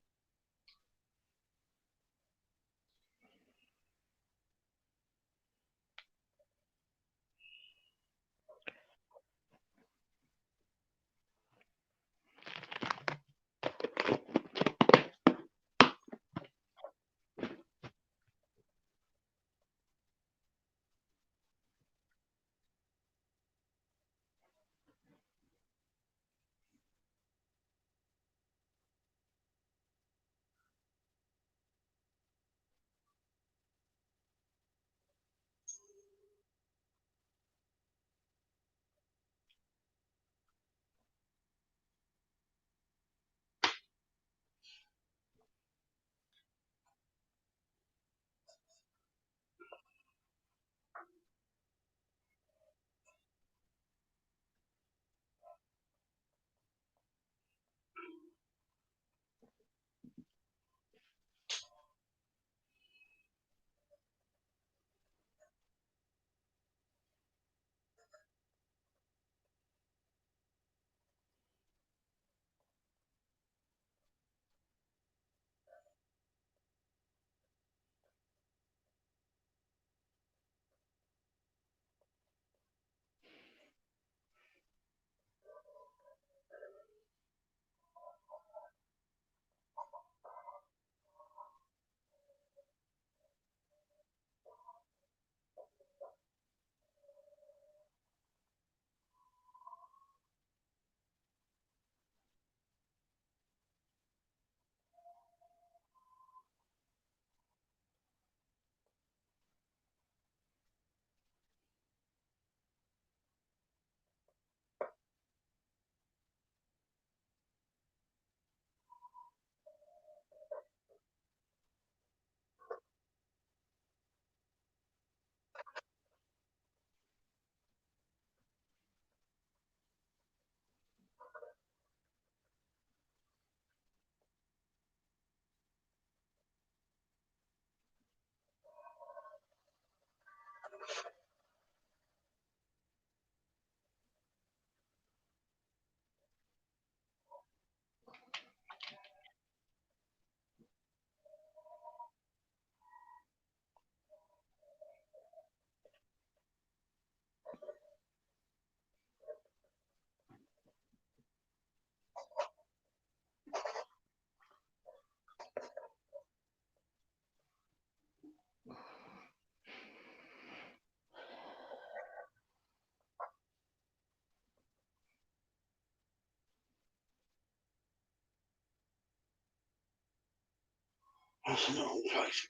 That's the wrong place.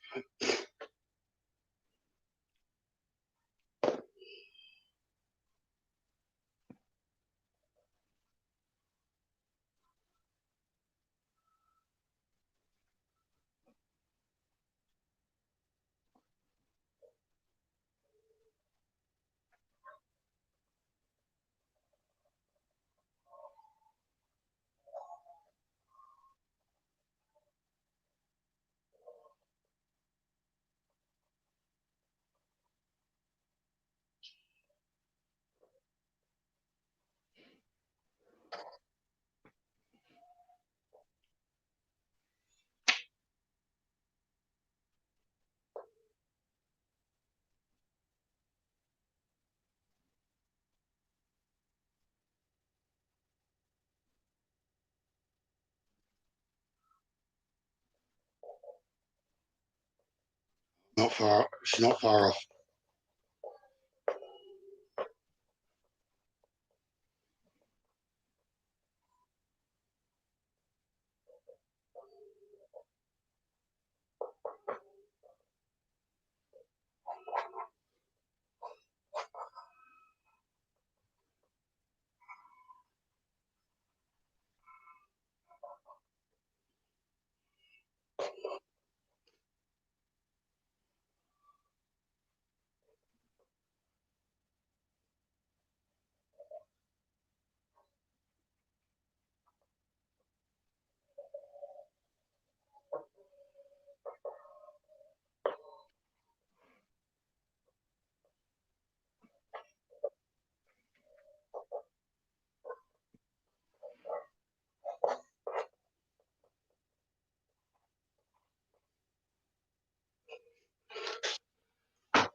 Not far. It's not far off.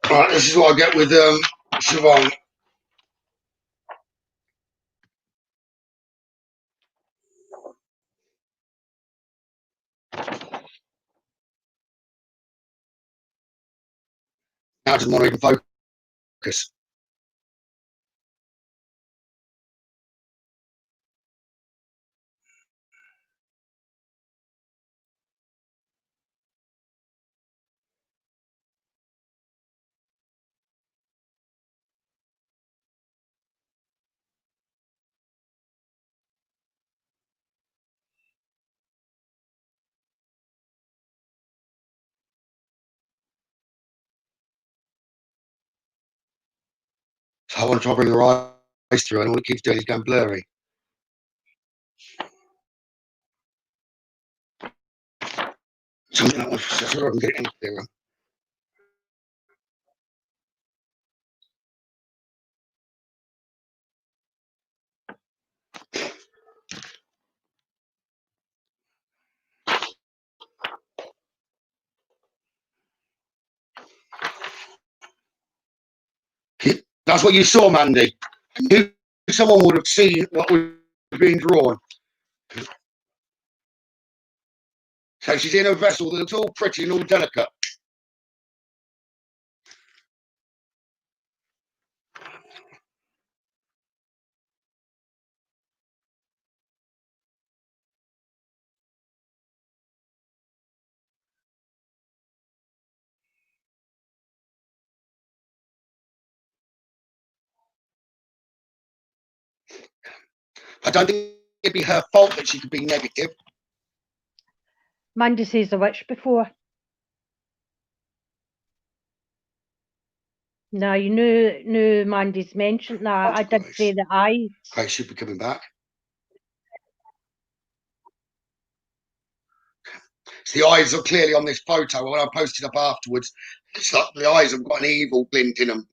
Right, this is what I get with Siobhan. Now it doesn't want to even focus. So I want to try to bring her eyes through, and all it keeps doing is going blurry. Something that was so I can get it any clearer. That's what you saw, Mandy. I knew someone would have seen what was being drawn. So she's in a vessel that's all pretty and all delicate. I don't think it'd be her fault that she could be negative. Mandy says a witch before. Now, you knew Mandy's mentioned that. I did say the eyes. Okay, she'll be coming back. So the eyes are clearly on this photo. When I posted up afterwards, it's like the eyes have got an evil glint in them.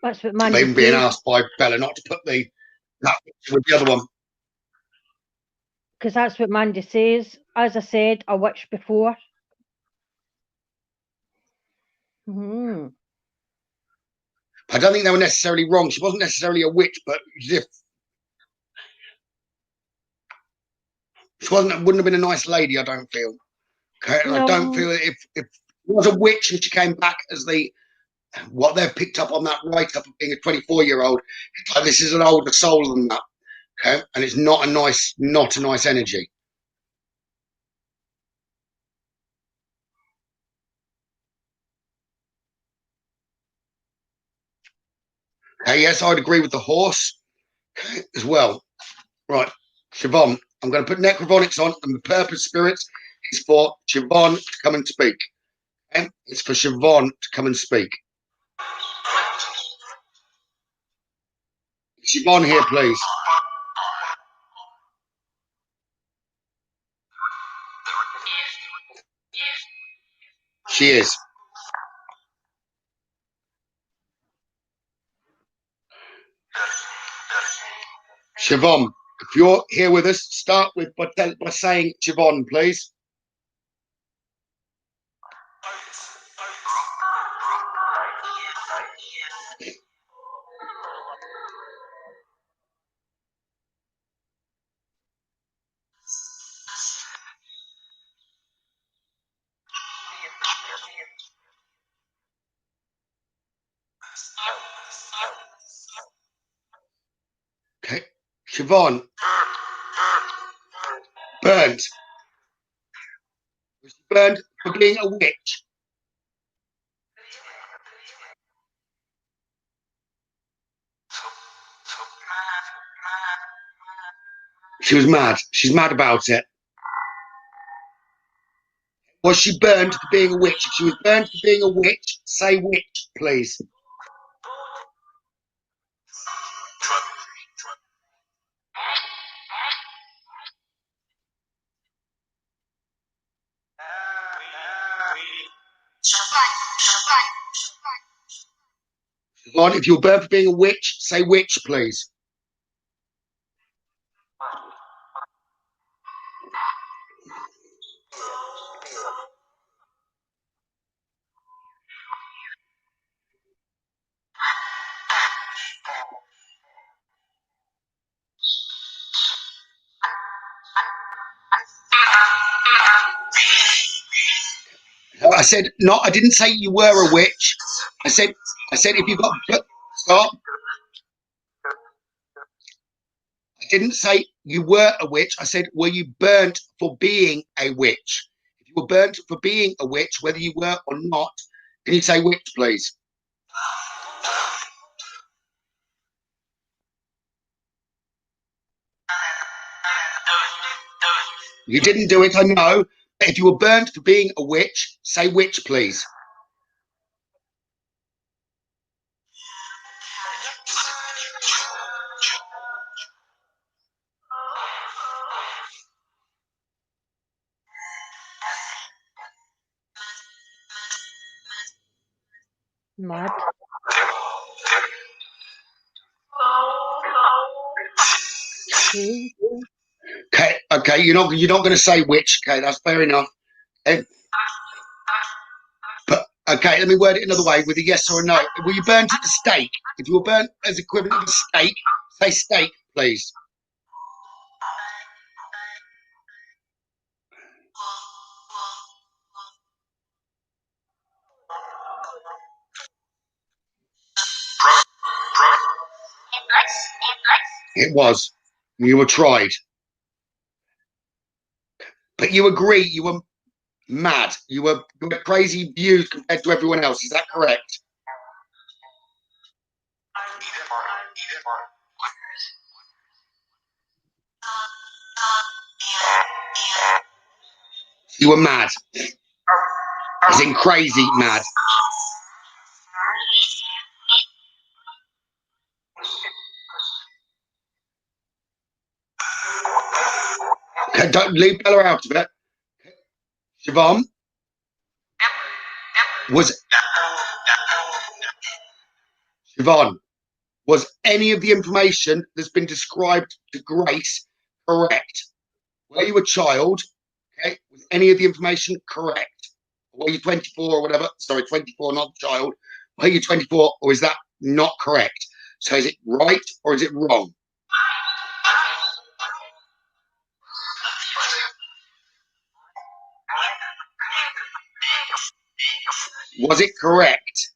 That's what I'm Mandy even being says. asked by Bella not to put that picture with the other one. Because that's what Mandy says. As I said, a witch before. Hmm. I don't think they were necessarily wrong. She wasn't necessarily a witch, but if she wouldn't have been a nice lady. I don't feel. Okay, No. I don't feel if it was a witch and she came back as what they've picked up on that write up of being a 24-year-old. Like, this is an older soul than that. Okay, and it's not a nice energy. Okay, yes, I'd agree with the horse as well. Right, Siobhan, I'm going to put necrophonics on, and the purpose spirits is for Siobhan to come and speak. Okay? It's for Siobhan to come and speak. Siobhan here, please. She is. Siobhan, if you're here with us, start with by saying Siobhan, please. Okay, Siobhan, burned. Was she burned for being a witch? She was mad. She's mad about it. Was she burned for being a witch? If she was burned for being a witch, say witch, please. Siobhan, if you're burned for being a witch, say witch, please. said, no, I didn't say you were a witch. I said if you got, stop. I didn't say you were a witch. I said, were you burnt for being a witch? If you were burnt for being a witch, whether you were or not, can you say witch, please? You didn't do it, I know. But if you were burnt for being a witch, say witch, please. Mad. Okay. Okay, you're not going to say witch. Okay, that's fair enough. But okay, let me word it another way with a yes or a no. Were you burnt at the stake? If you were burnt as equivalent of a stake, say stake, please. It was. You were tried. But you agree you were mad. You were crazy views compared to everyone else. Is that correct? You were mad. As in crazy mad. Okay, don't leave Bella out of it. Siobhan was Siobhan, was any of the information that's been described to Grace correct? Were you a child? Okay, was any of the information correct? Were you 24 or whatever? Sorry, 24, not a child. Were you 24 or is that not correct? So is it right or is it wrong? Was it correct?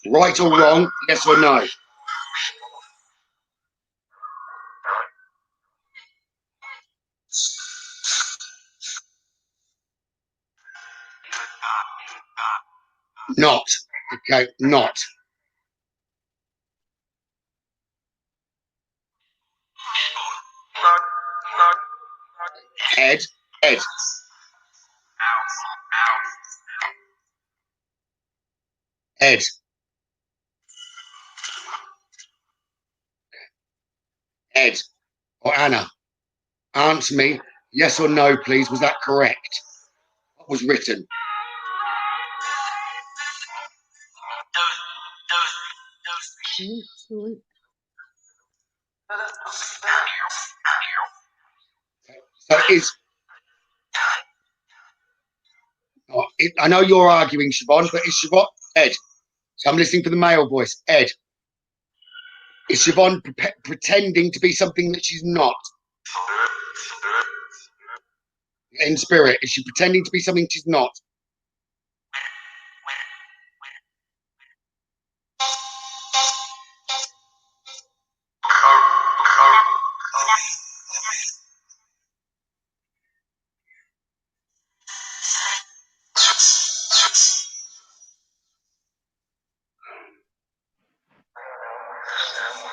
Right or wrong? Yes or no? Not. Okay, not. Ed, Ed. Ed. Ed or Anna, answer me, yes or no, please. Was that correct? What was written? So I know you're arguing, Siobhan, but is Siobhan, Ed, so I'm listening for the male voice. Ed, is Siobhan pretending to be something that she's not? In spirit, is she pretending to be something she's not?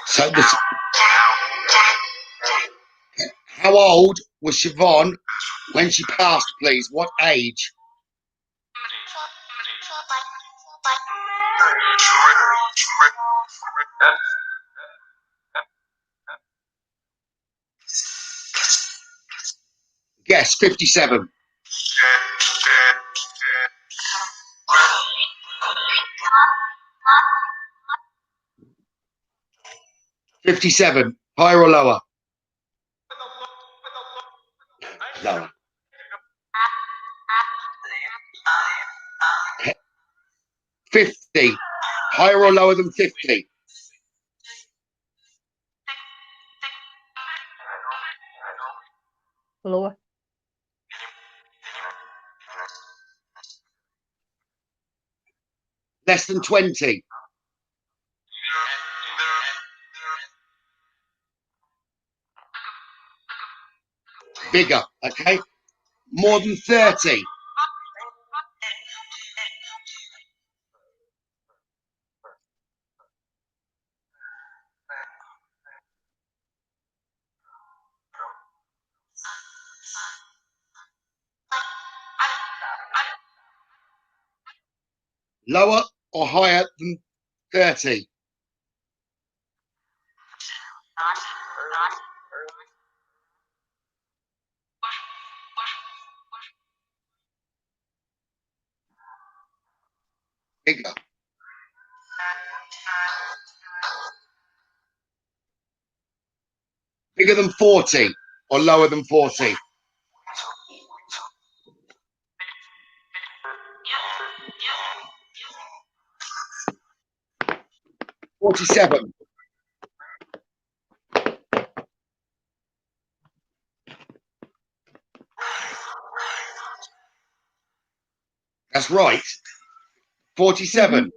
So this, how old was Siobhan when she passed, please? What age? Guess 57. 57. Higher or lower? Lower. 50. Higher or lower than 50? Lower. Less than 20. Bigger, okay? More than 30. Lower or higher than 30? Bigger. Bigger than 40 or lower than 40? 47. That's right. 47. Mhm.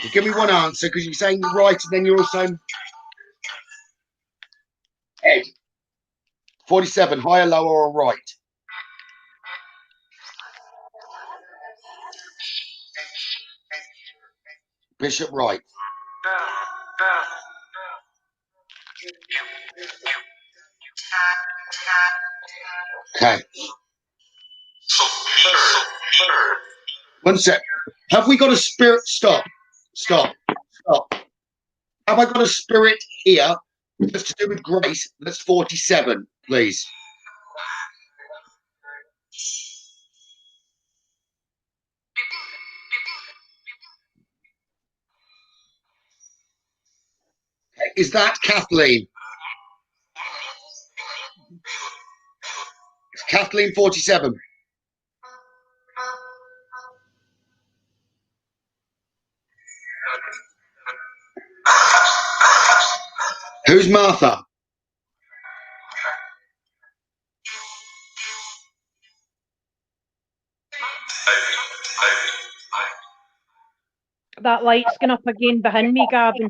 Well, give me one answer because you're saying right and then you're also Ed. 47, higher, lower, or right? Bishop right. Okay. One sec. Have we got a spirit? Stop. Stop. Stop. Have I got a spirit here that's to do with grace? That's 47, please. Is that Kathleen? It's Kathleen 47. Who's Martha? That light's going up again behind me, Gavin.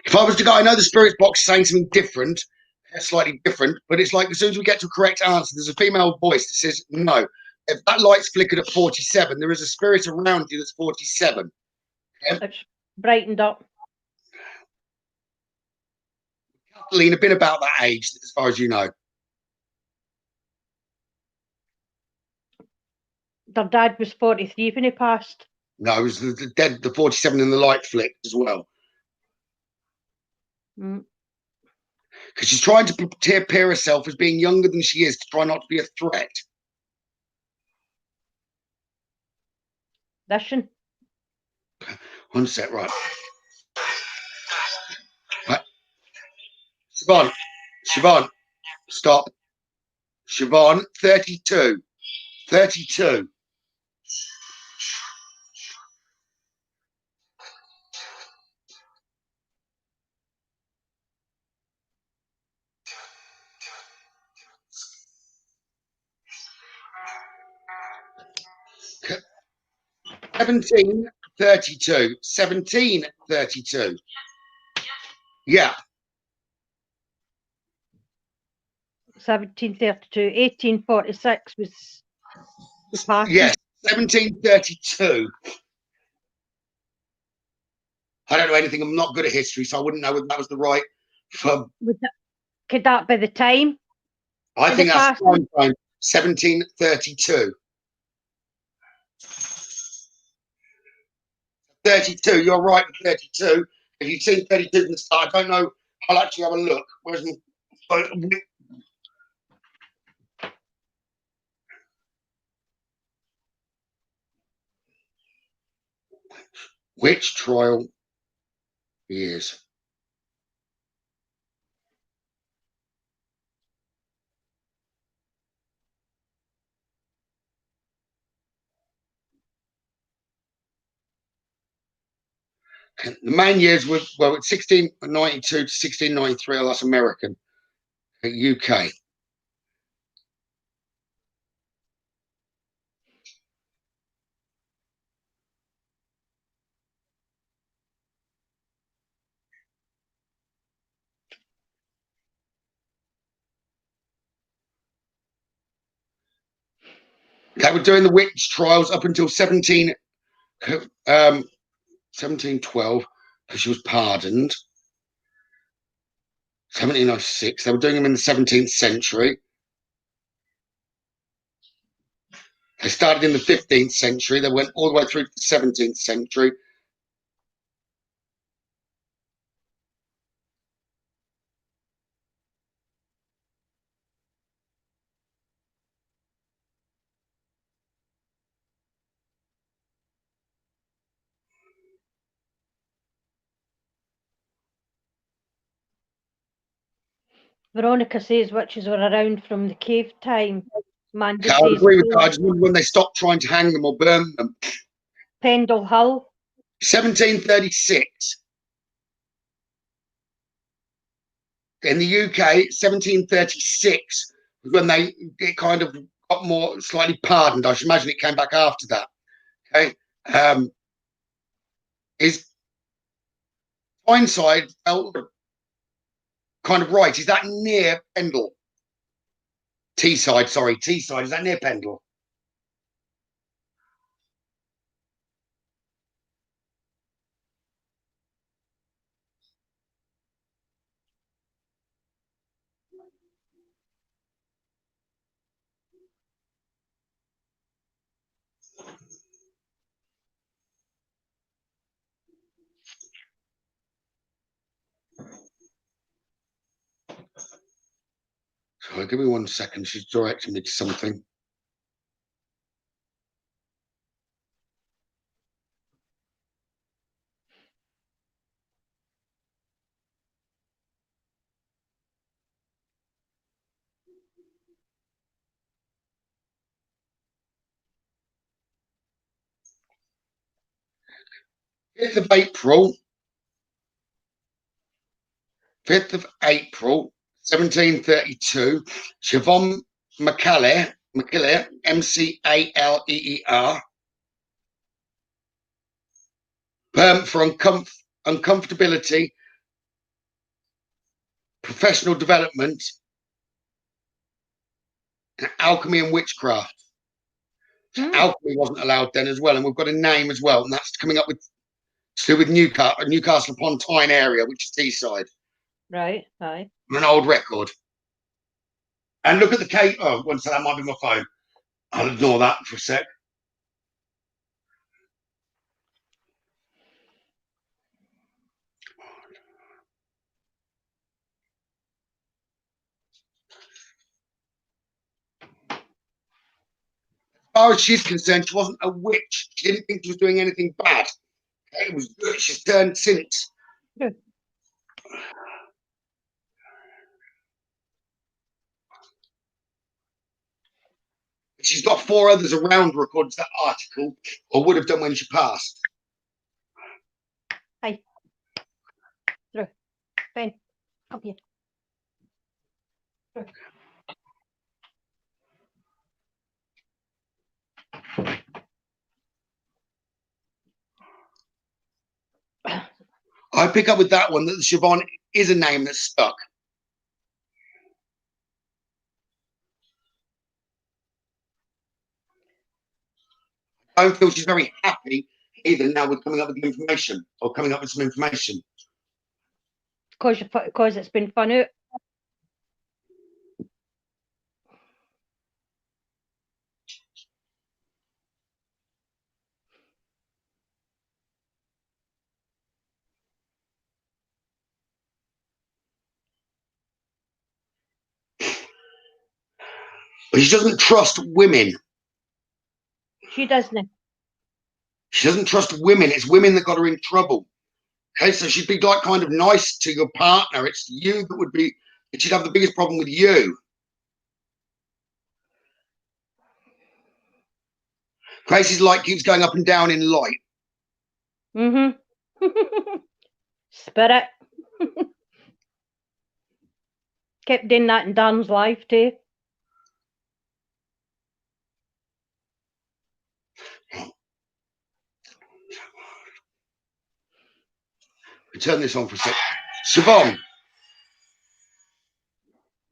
If I was to go, I know the spirit box is saying something different, slightly different, but it's like as soon as we get to a correct answer, there's a female voice that says no. If that light's flickered at 47, there is a spirit around you that's 47. It's brightened up. Kathleen have been about that age, as far as you know. Their dad was 43 when he passed. No, it was the 47 in the light flicked as well. Mm. Because she's trying to appear herself as being younger than she is to try not to be a threat. Listen. One sec, right. Siobhan, Siobhan, stop. Siobhan, 32. 32. Okay. 1732. 1732. Yeah. 1732. 1846 was the passing. Yes. 1732. I don't know anything. I'm not good at history, so I wouldn't know whether that was the right. Could that be the time? I think that's passing? the time frame. 1732. 32. You're right. 32. If you've seen 32 from the start, I don't know. I'll actually have a look. Where's my? Which trial years? The main years were, well, 1692 to 1693, that's American, UK. They were doing the witch trials up until 1712, because she was pardoned. 1706. They were doing them in the 17th century. They started in the 15th century. They went all the way through to the 17th century. Veronica says witches were around from the cave time. Mandy I would says agree with that. I just wonder when they stopped trying to hang them or burn them. Pendle Hull. 1736. In the UK, 1736 was when it kind of got more slightly pardoned. I should imagine it came back after that. Okay. Is Tyneside kind of right? Is that near Pendle? Teesside, sorry, Teesside. Is that near Pendle? Sorry, give me 1 second. She's directing me to something. Fifth of April, 1732, Siobhan McCallear, Mcaleer, for uncomfortability, professional development, alchemy and witchcraft. Alchemy wasn't allowed then as well, and we've got a name as well, and that's coming up with to do with Newcastle upon Tyne area, which is Teesside. Right, aye. An old record. And look at the cave. Oh, one second, that might be my phone. I'll ignore that for a sec. As far as she's concerned, she wasn't a witch. She didn't think she was doing anything bad. It was good. She's turned since. Good. She's got 4 others around her, according to that article, or would have done when she passed. Hi. Through. Ben, come here. Through. I pick up with that one that the Siobhan is a name that's stuck. I don't feel she's very happy either now with coming up with the information or coming up with some information. Because it's been fun out. But she doesn't trust women. She doesn't. She doesn't trust women. It's women that got her in trouble. Okay, so she'd be like kind of nice to your partner. It's you that would be, she'd have the biggest problem with you. Gracie's light keeps going up and down in light. Mm-hmm. Spirit. Kept doing that in Dan's life too. Turn this on for a sec. Siobhan.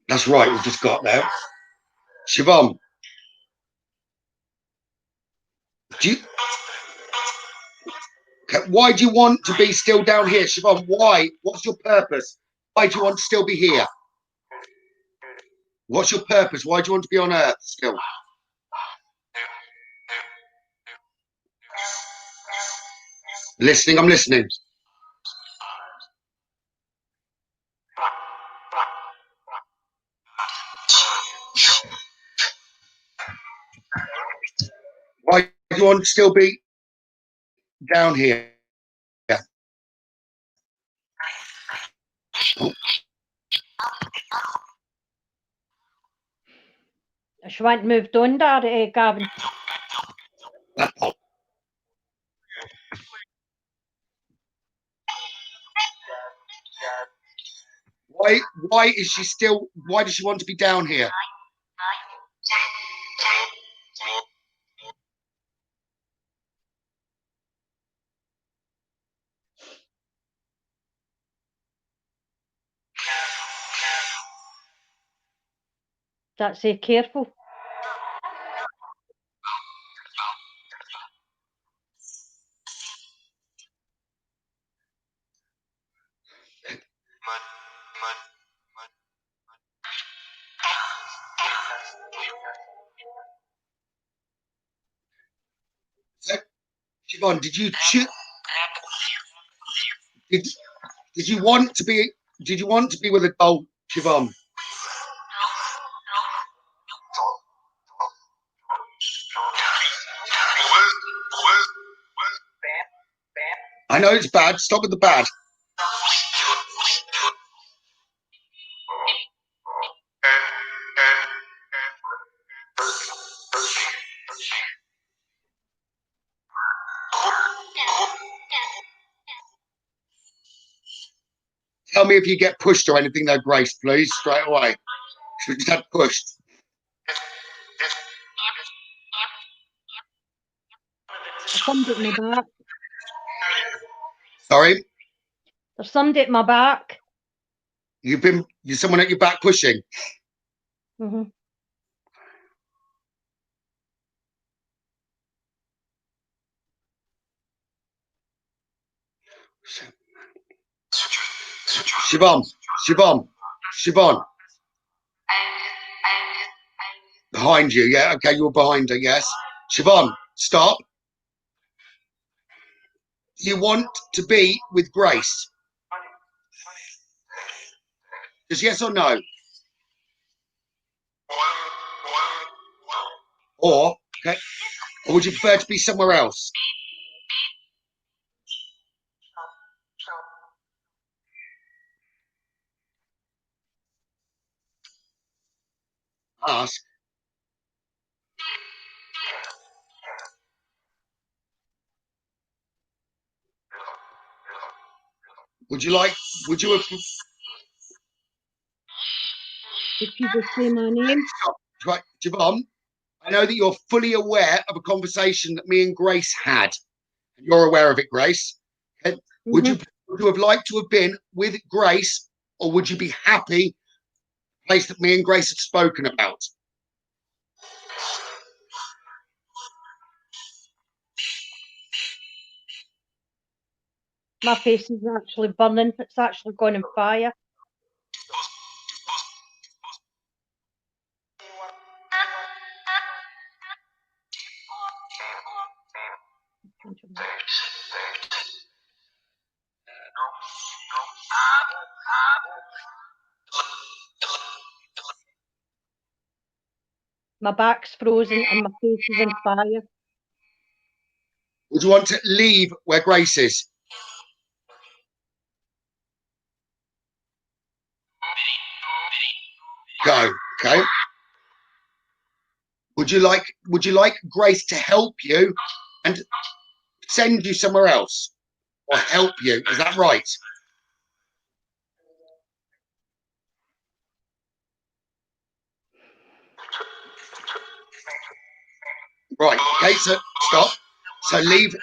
That's right, we've just got there. Siobhan. Why do you want to be still down here, Siobhan? Why? What's your purpose? Why do you want to still be here? What's your purpose? Why do you want to be on Earth still? Listening, I'm listening. Why do you want to still be down here? She went moved on, Gavin. Why is she still? Why does she want to be down here? That's it. Careful. Siobhan, did you choose? Did you want to be? Did you want to be with a doll, Siobhan? I know it's bad. Stop with the bad. Tell me if you get pushed or anything though, Grace, please, straight away. We just had pushed. Somebody at my back. Sorry? There's somebody at my back. You're someone at your back pushing? Mm-hmm. Siobhan. Behind you, yeah? Okay, you were behind her, yes. Siobhan, stop. You want to be with Grace? Just yes or no? Or would you prefer to be somewhere else? Ask. Would you have... Did she just say my name? Right, Siobhan, I know that you're fully aware of a conversation that me and Grace had. You're aware of it, Grace. Okay? Mm-hmm. Would you have liked to have been with Grace, or would you be happy the place that me and Grace had spoken about? My face is actually burning. It's actually going on fire. My back's frozen and my face is on fire. Would you want to leave where Grace is? Go, okay. Would you like Grace to help you and send you somewhere else? Or help you? Is that right? Right. Okay. So stop. So leave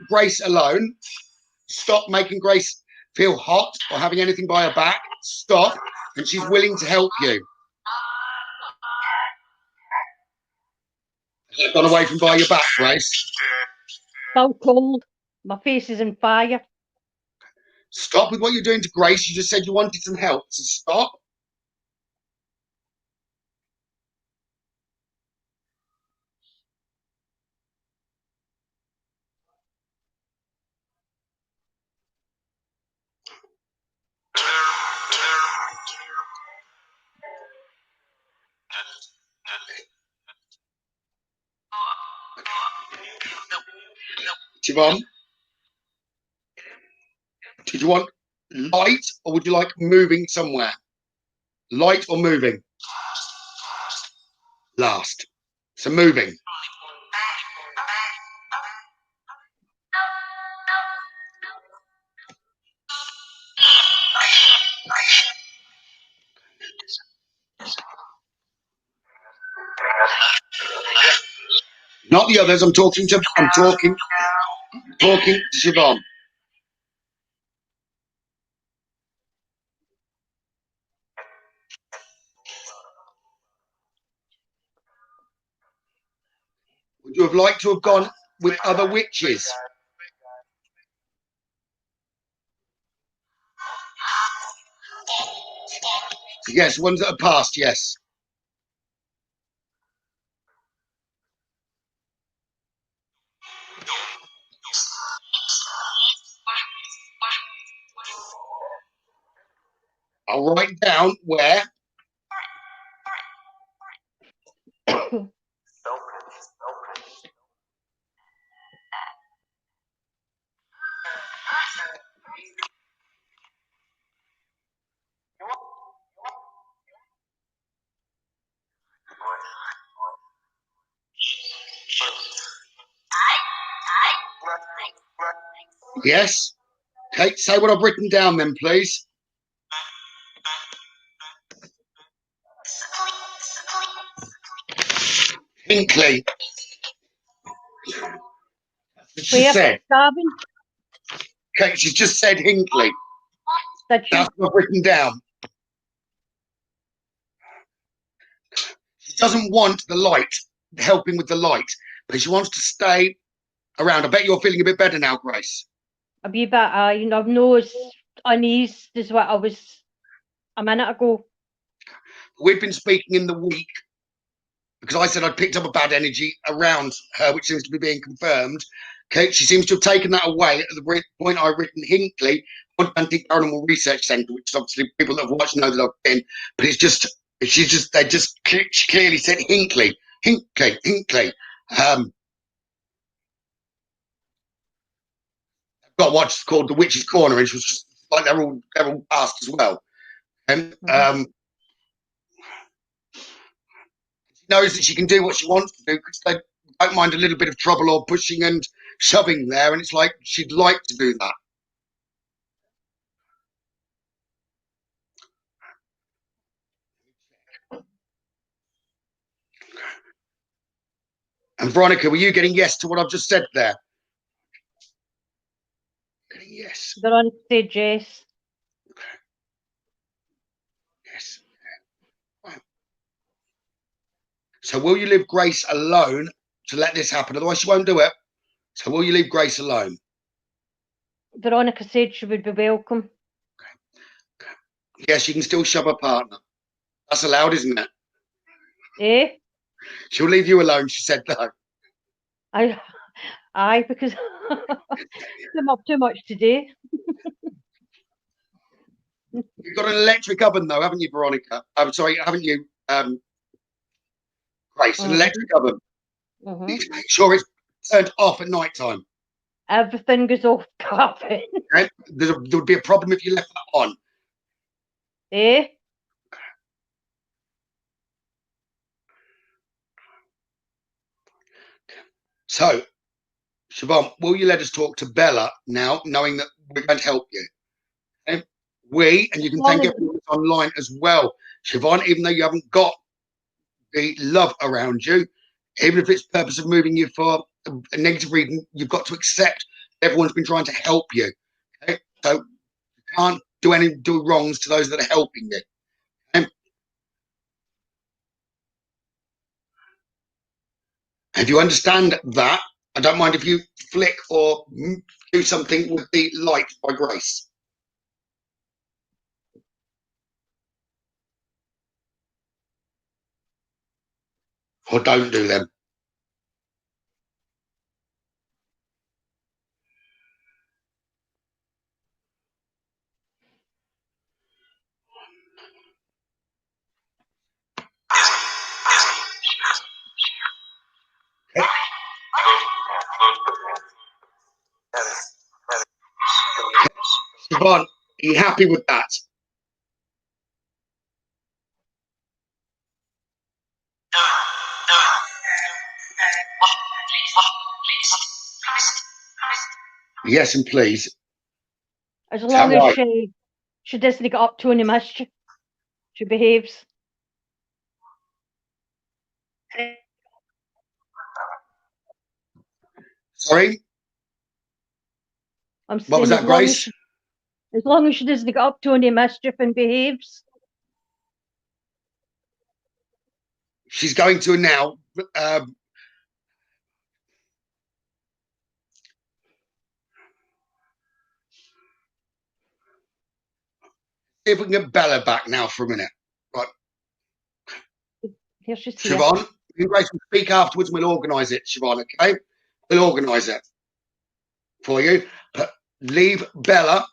Grace alone. Stop making Grace feel hot or having anything by her back. Stop. And she's willing to help you. Has gone away from by your back, Grace? So cold. My face is on fire. Stop with what you're doing to Grace. You just said you wanted some help. So stop. Siobhan, did you want light or would you like moving somewhere? Light or moving? Last. So moving. Not the others. I'm talking to Siobhan. Would you have liked to have gone with other witches? Yes, ones that have passed, yes. I'll write down where. Yes. Okay, say what I've written down then, please. Hinkley. She Where? said. Gavin? Okay, she's just said Hinkley. Did she? That's what I've written down. She doesn't want the light, helping with the light, but she wants to stay around. I bet you're feeling a bit better now, Grace. A wee bit, I've no as uneased as what I was a minute ago. We've been speaking in the week because I said I'd picked up a bad energy around her, which seems to be being confirmed. Okay, she seems to have taken that away at the point I've written Hinkley, Paranormal Research Centre, which is obviously people that have watched know that I've been, but she clearly said Hinkley. Got what's called the Witch's Corner, and she was just like they're all past as well. And she knows that she can do what she wants to do because they don't mind a little bit of trouble or pushing and shoving there, and it's like she'd like to do that. And Veronica, were you getting yes to what I've just said there? Getting yes. Veronica said yes. Yes. Right. So will you leave Grace alone to let this happen? Otherwise, she won't do it. So will you leave Grace alone? Veronica said she would be welcome. Yes, you can still shove her partner. That's allowed, isn't it? Eh? She'll leave you alone, she said no. Aye, because I'm up too much today. You've got an electric oven though, haven't you, Veronica? I'm sorry, haven't you, Grace? An electric oven. You need to make sure it's turned off at night time. Everything goes off carpet. Okay? There would be a problem if you left that on. Eh? So, Siobhan, will you let us talk to Bella now, knowing that we're going to help you? Okay? And you can thank everyone online as well, Siobhan, even though you haven't got the love around you, Even if it's purpose of moving you for a negative reading, you've got to accept everyone's been trying to help you. Okay? So you can't do wrongs to those that are helping you. Okay? If you understand that, I don't mind if you flick or do something with the light by grace. Or don't do them. Okay. Siobhan, are you happy with that? Yes, and please. As long as she doesn't get up to any mischief, she behaves. Sorry? I'm What was saying that, Grace? as long as she doesn't get up to any mischief and behaves. She's going to now. See if we can get Bella back now for a minute. Right. Here she's here. Siobhan, you and Grace will speak afterwards and we'll organise it, Siobhan, okay? We'll organise it for you. But leave Bella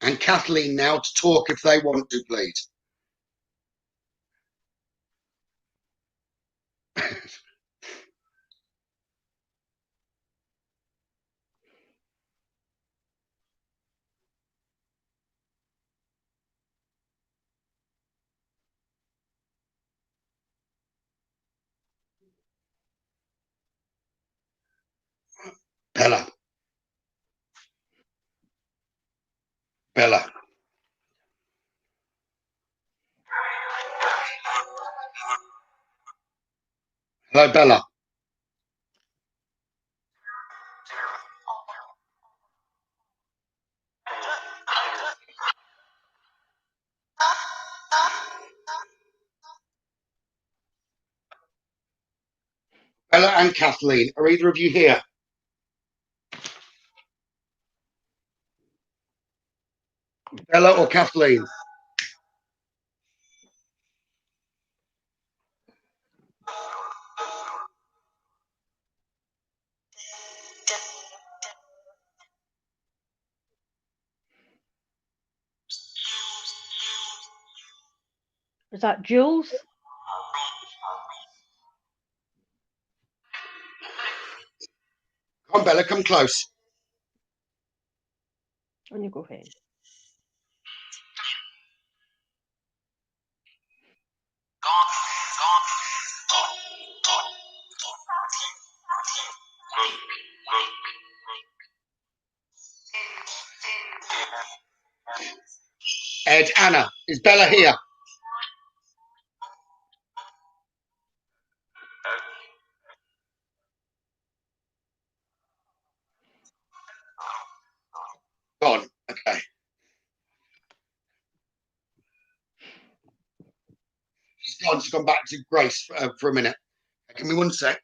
and Kathleen now to talk if they want to, please. Bella. Bella. Hello, Bella. Bella and Kathleen, are either of you here? Bella or Kathleen? Is that Jules? Come on, Bella, come close. On you go ahead. Ed, Anna, is Bella here? Gone. Okay. She's gone. She's gone back to Grace for a minute. Give me 1 sec.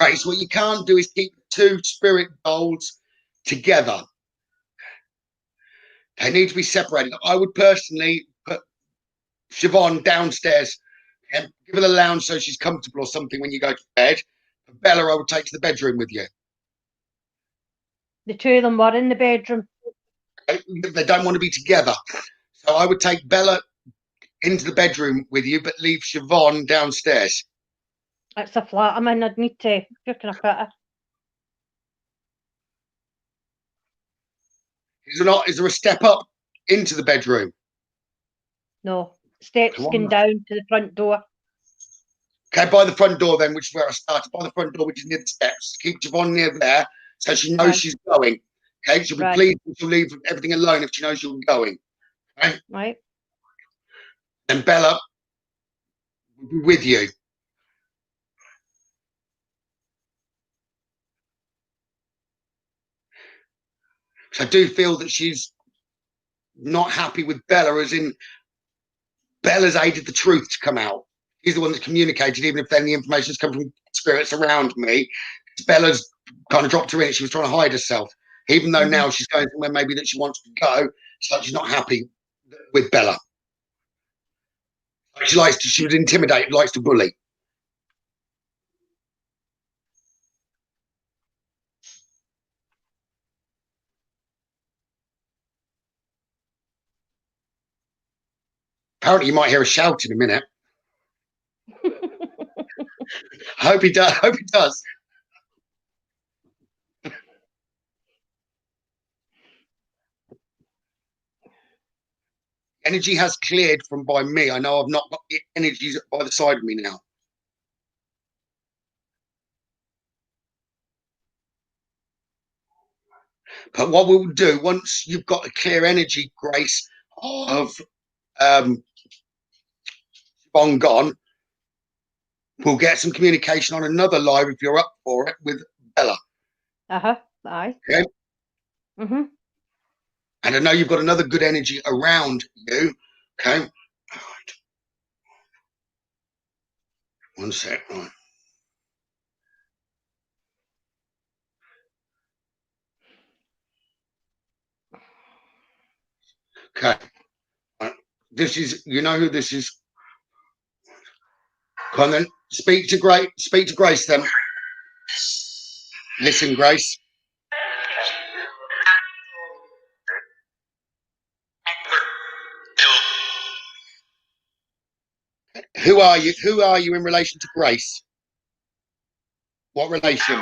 Right, so what you can't do is keep two spirit dolls together. They need to be separated. I would personally put Siobhan downstairs and give her the lounge so she's comfortable or something when you go to bed. Bella, I would take to the bedroom with you. The two of them were in the bedroom. They don't want to be together. So I would take Bella into the bedroom with you, but leave Siobhan downstairs. It's a flat. I mean, I'd need to. Where can I put her? Is there a step up into the bedroom? No. Steps Come on, going then. down to the front door. Okay, by the front door then, which is where I started. By the front door, which is near the steps. Keep Siobhan near there so she knows Right. she's going. Okay, she'll be Right. pleased and she'll leave everything alone if she knows you're going. Okay, Right. and Bella will be with you. So I do feel that she's not happy with Bella, as in Bella's aided the truth to come out. He's the one that's communicated, even if then the information's come from spirits around me. Bella's kind of dropped her in. She was trying to hide herself, even though now she's going somewhere maybe that she wants to go. So she's not happy with Bella. She was intimidated, likes to bully. Apparently, you might hear a shout in a minute. I hope he does. I hope he does. Energy has cleared from by me. I know I've not got the energies by the side of me now. But what we'll do, once you've got a clear energy, Grace, of Siobhan gone, we'll get some communication on another live if you're up for it with Bella. Aye. Okay. Mhm. And I know you've got another good energy around you. Okay. All right. One sec. Right. Okay. Right. This is, you know who this is. Come on then. Speak to Grace then. Listen, Grace. Who are you? Who are you in relation to Grace? What relation?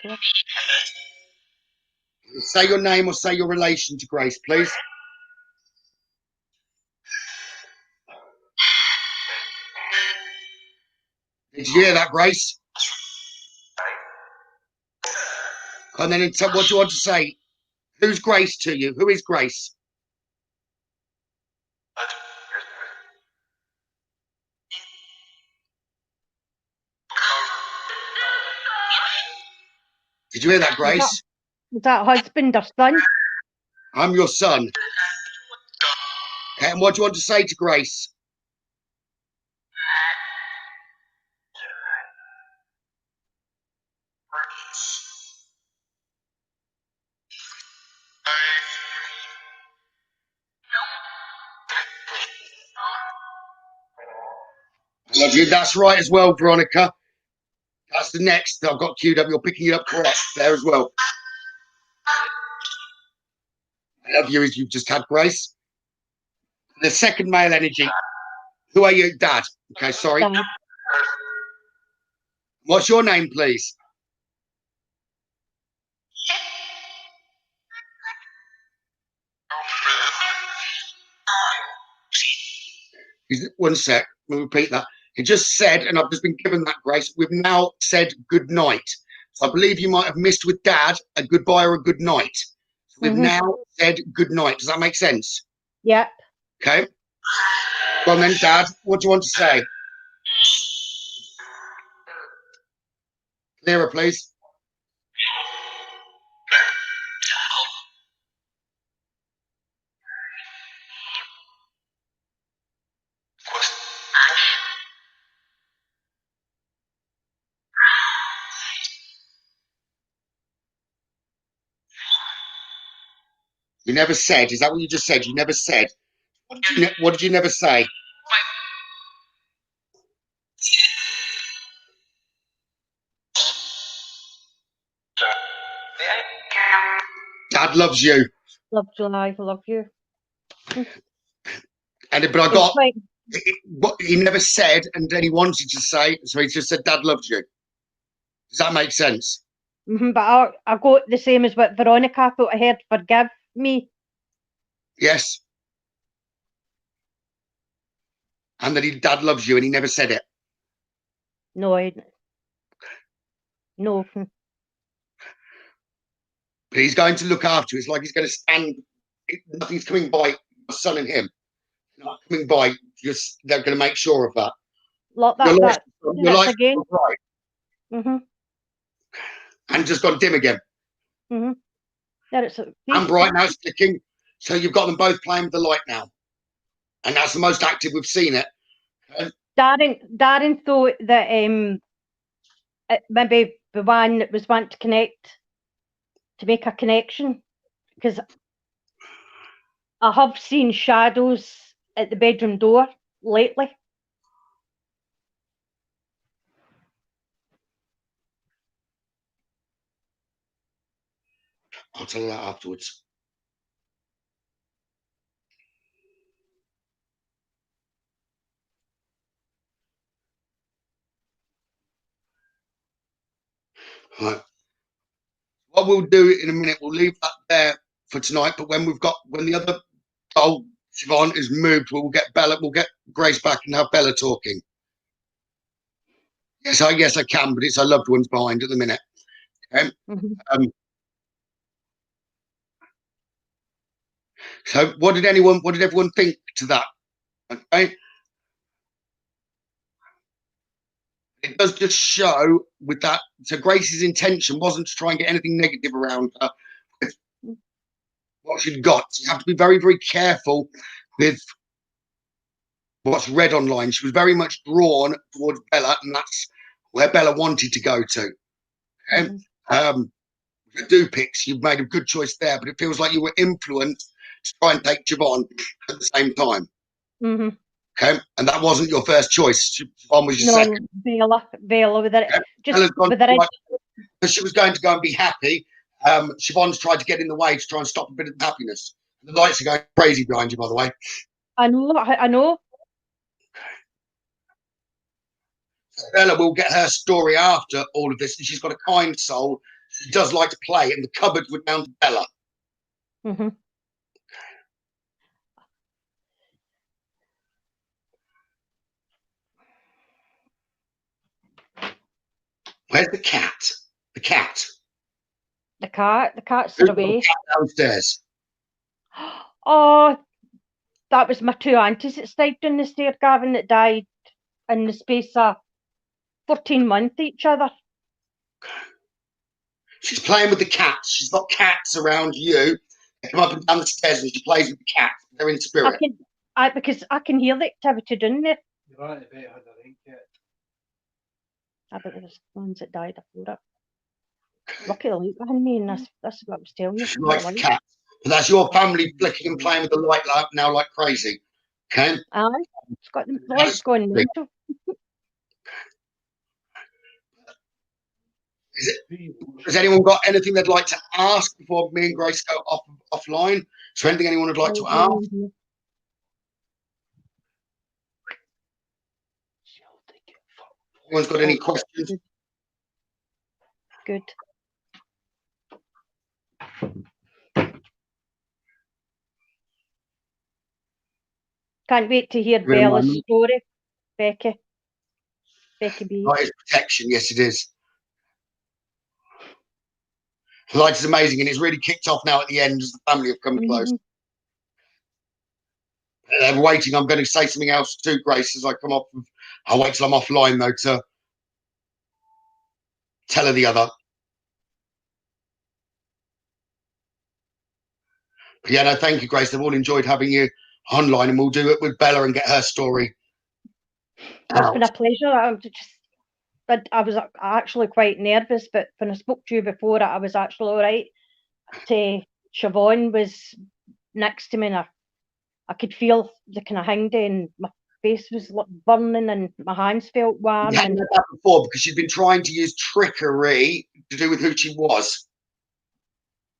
Yeah. Say your name or say your relation to Grace, please. Did you hear that, Grace? And then what do you want to say? Who's Grace to you? Who is Grace? Did you hear that, Grace? Is that husband or son? I'm your son. Okay, and what do you want to say to Grace? Love you. That's right as well, Veronica. That's the next I've got queued up. You're picking it up correct there as well. I love you as you've just had, Grace. The second male energy. Who are you, Dad? Okay, sorry. Dad. What's your name, please? One sec. Let me repeat that. He just said, and I've just been given that, Grace, we've now said good night. So I believe you might have missed with Dad a goodbye or a good night. So we've now said good night. Does that make sense? Yep. Okay. Well then, Dad, what do you want to say? Clearer, please. You never said. Is that what you just said? You never said. What did you never say? Dad loves you. Love you, I love you. But I It's got like, what he never said, and then he wanted to say, so he just said, "Dad loves you." Does that make sense? but I got the same as what Veronica thought I heard. Forgive me. Yes. And that Dad loves you, and he never said it. No, no. But he's going to look after you. It's like he's going to stand. Nothing's coming by your son and him. Not coming by. Just they're going to make sure of that. Like Your that. life Again. right. And just gone dim again. There it's And bright now it's flicking. So you've got them both playing with the light now. And that's the most active we've seen it. Darren thought that maybe the one that was wanting to connect, to make a connection, because I have seen shadows at the bedroom door lately. I'll tell you that afterwards. Right. What we'll do in a minute, we'll leave that there for tonight. But when the other doll, Siobhan, is moved, we'll get Grace back and have Bella talking. Yes, I can, but it's her loved ones behind at the minute. Okay. So what did everyone think to that? Okay. It does just show with that. So Grace's intention wasn't to try and get anything negative around her with what she'd got. So you have to be very, very careful with what's read online. She was very much drawn towards Bella, and that's where Bella wanted to go to. Okay? The Dupics, you've made a good choice there, but it feels like you were influenced to try and take Siobhan at the same time. Okay, and that wasn't your first choice. Siobhan was your second. Bella with it. Okay? Just with it. Because she was going to go and be happy. Siobhan's tried to get in the way to try and stop a bit of happiness. The lights are going crazy behind you, by the way. I know. Bella will get her story after all of this, and she's got a kind soul. She does like to play, and the cupboards were down to Bella. Where's the cat? The cat. The cat's away. Downstairs. Oh, that was my two aunties that stayed down the stair, Gavin, that died in the space of 14 months each other. She's playing with the cats. She's got cats around you. They come up and down the stairs and she plays with the cats. They're in spirit. Because I can hear the activity down there. You're right, I bet I had a ring cat. I bet there was ones that died before it. Lucky the light behind me, and that's what I was telling you. She likes the cats. But that's your family flicking and playing with the light now like crazy. Okay? Aye. It's got the light's going mental. Has anyone got anything they'd like to ask before me and Grace go offline? Is there anything anyone would like to ask? Anyone's got any questions? Good. Can't wait to hear Bella's story. Becky B. Oh, it's protection, yes it is. The light is amazing, and it's really kicked off now at the end as the family have come close. They're waiting. I'm going to say something else to Grace as I come off. I'll wait till I'm offline though to tell her the other. But yeah, no, thank you, Grace. They've all enjoyed having you online, and we'll do it with Bella and get her story. It's been a pleasure. I was actually quite nervous, but when I spoke to you before, I was actually all right. Siobhan was next to me, and I could feel the kind of hanging, and my face was like burning, and my hands felt warm. You hadn't And had that before because she'd been trying to use trickery to do with who she was.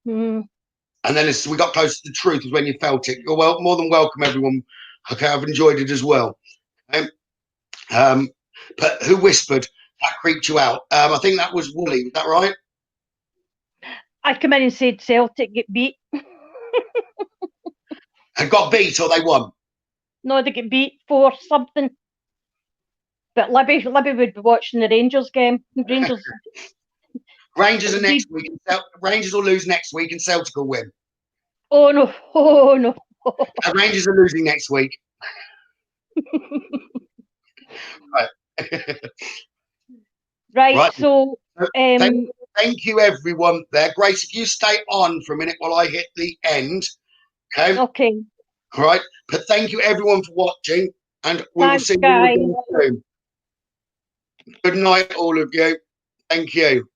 mm, And then as we got close to the truth was when you felt it. You're more than welcome, everyone. Okay, I've enjoyed it as well. Okay? But who whispered? That creeped you out. I think that was Wooly. Was that right? I come in and said Celtic get beat. And got beat or they won? No, they get beat for something. But Libby would be watching the Rangers game. Rangers. Rangers are next week. Rangers will lose next week and Celtic will win. Oh no! Oh no! And Rangers are losing next week. Right. Right. Right. So Thank you, everyone there. Grace, if you stay on for a minute while I hit the end. Okay. okay. All right. But thank you, everyone, for watching. And we will Thanks, see you guys. again soon. Good night, all of you. Thank you.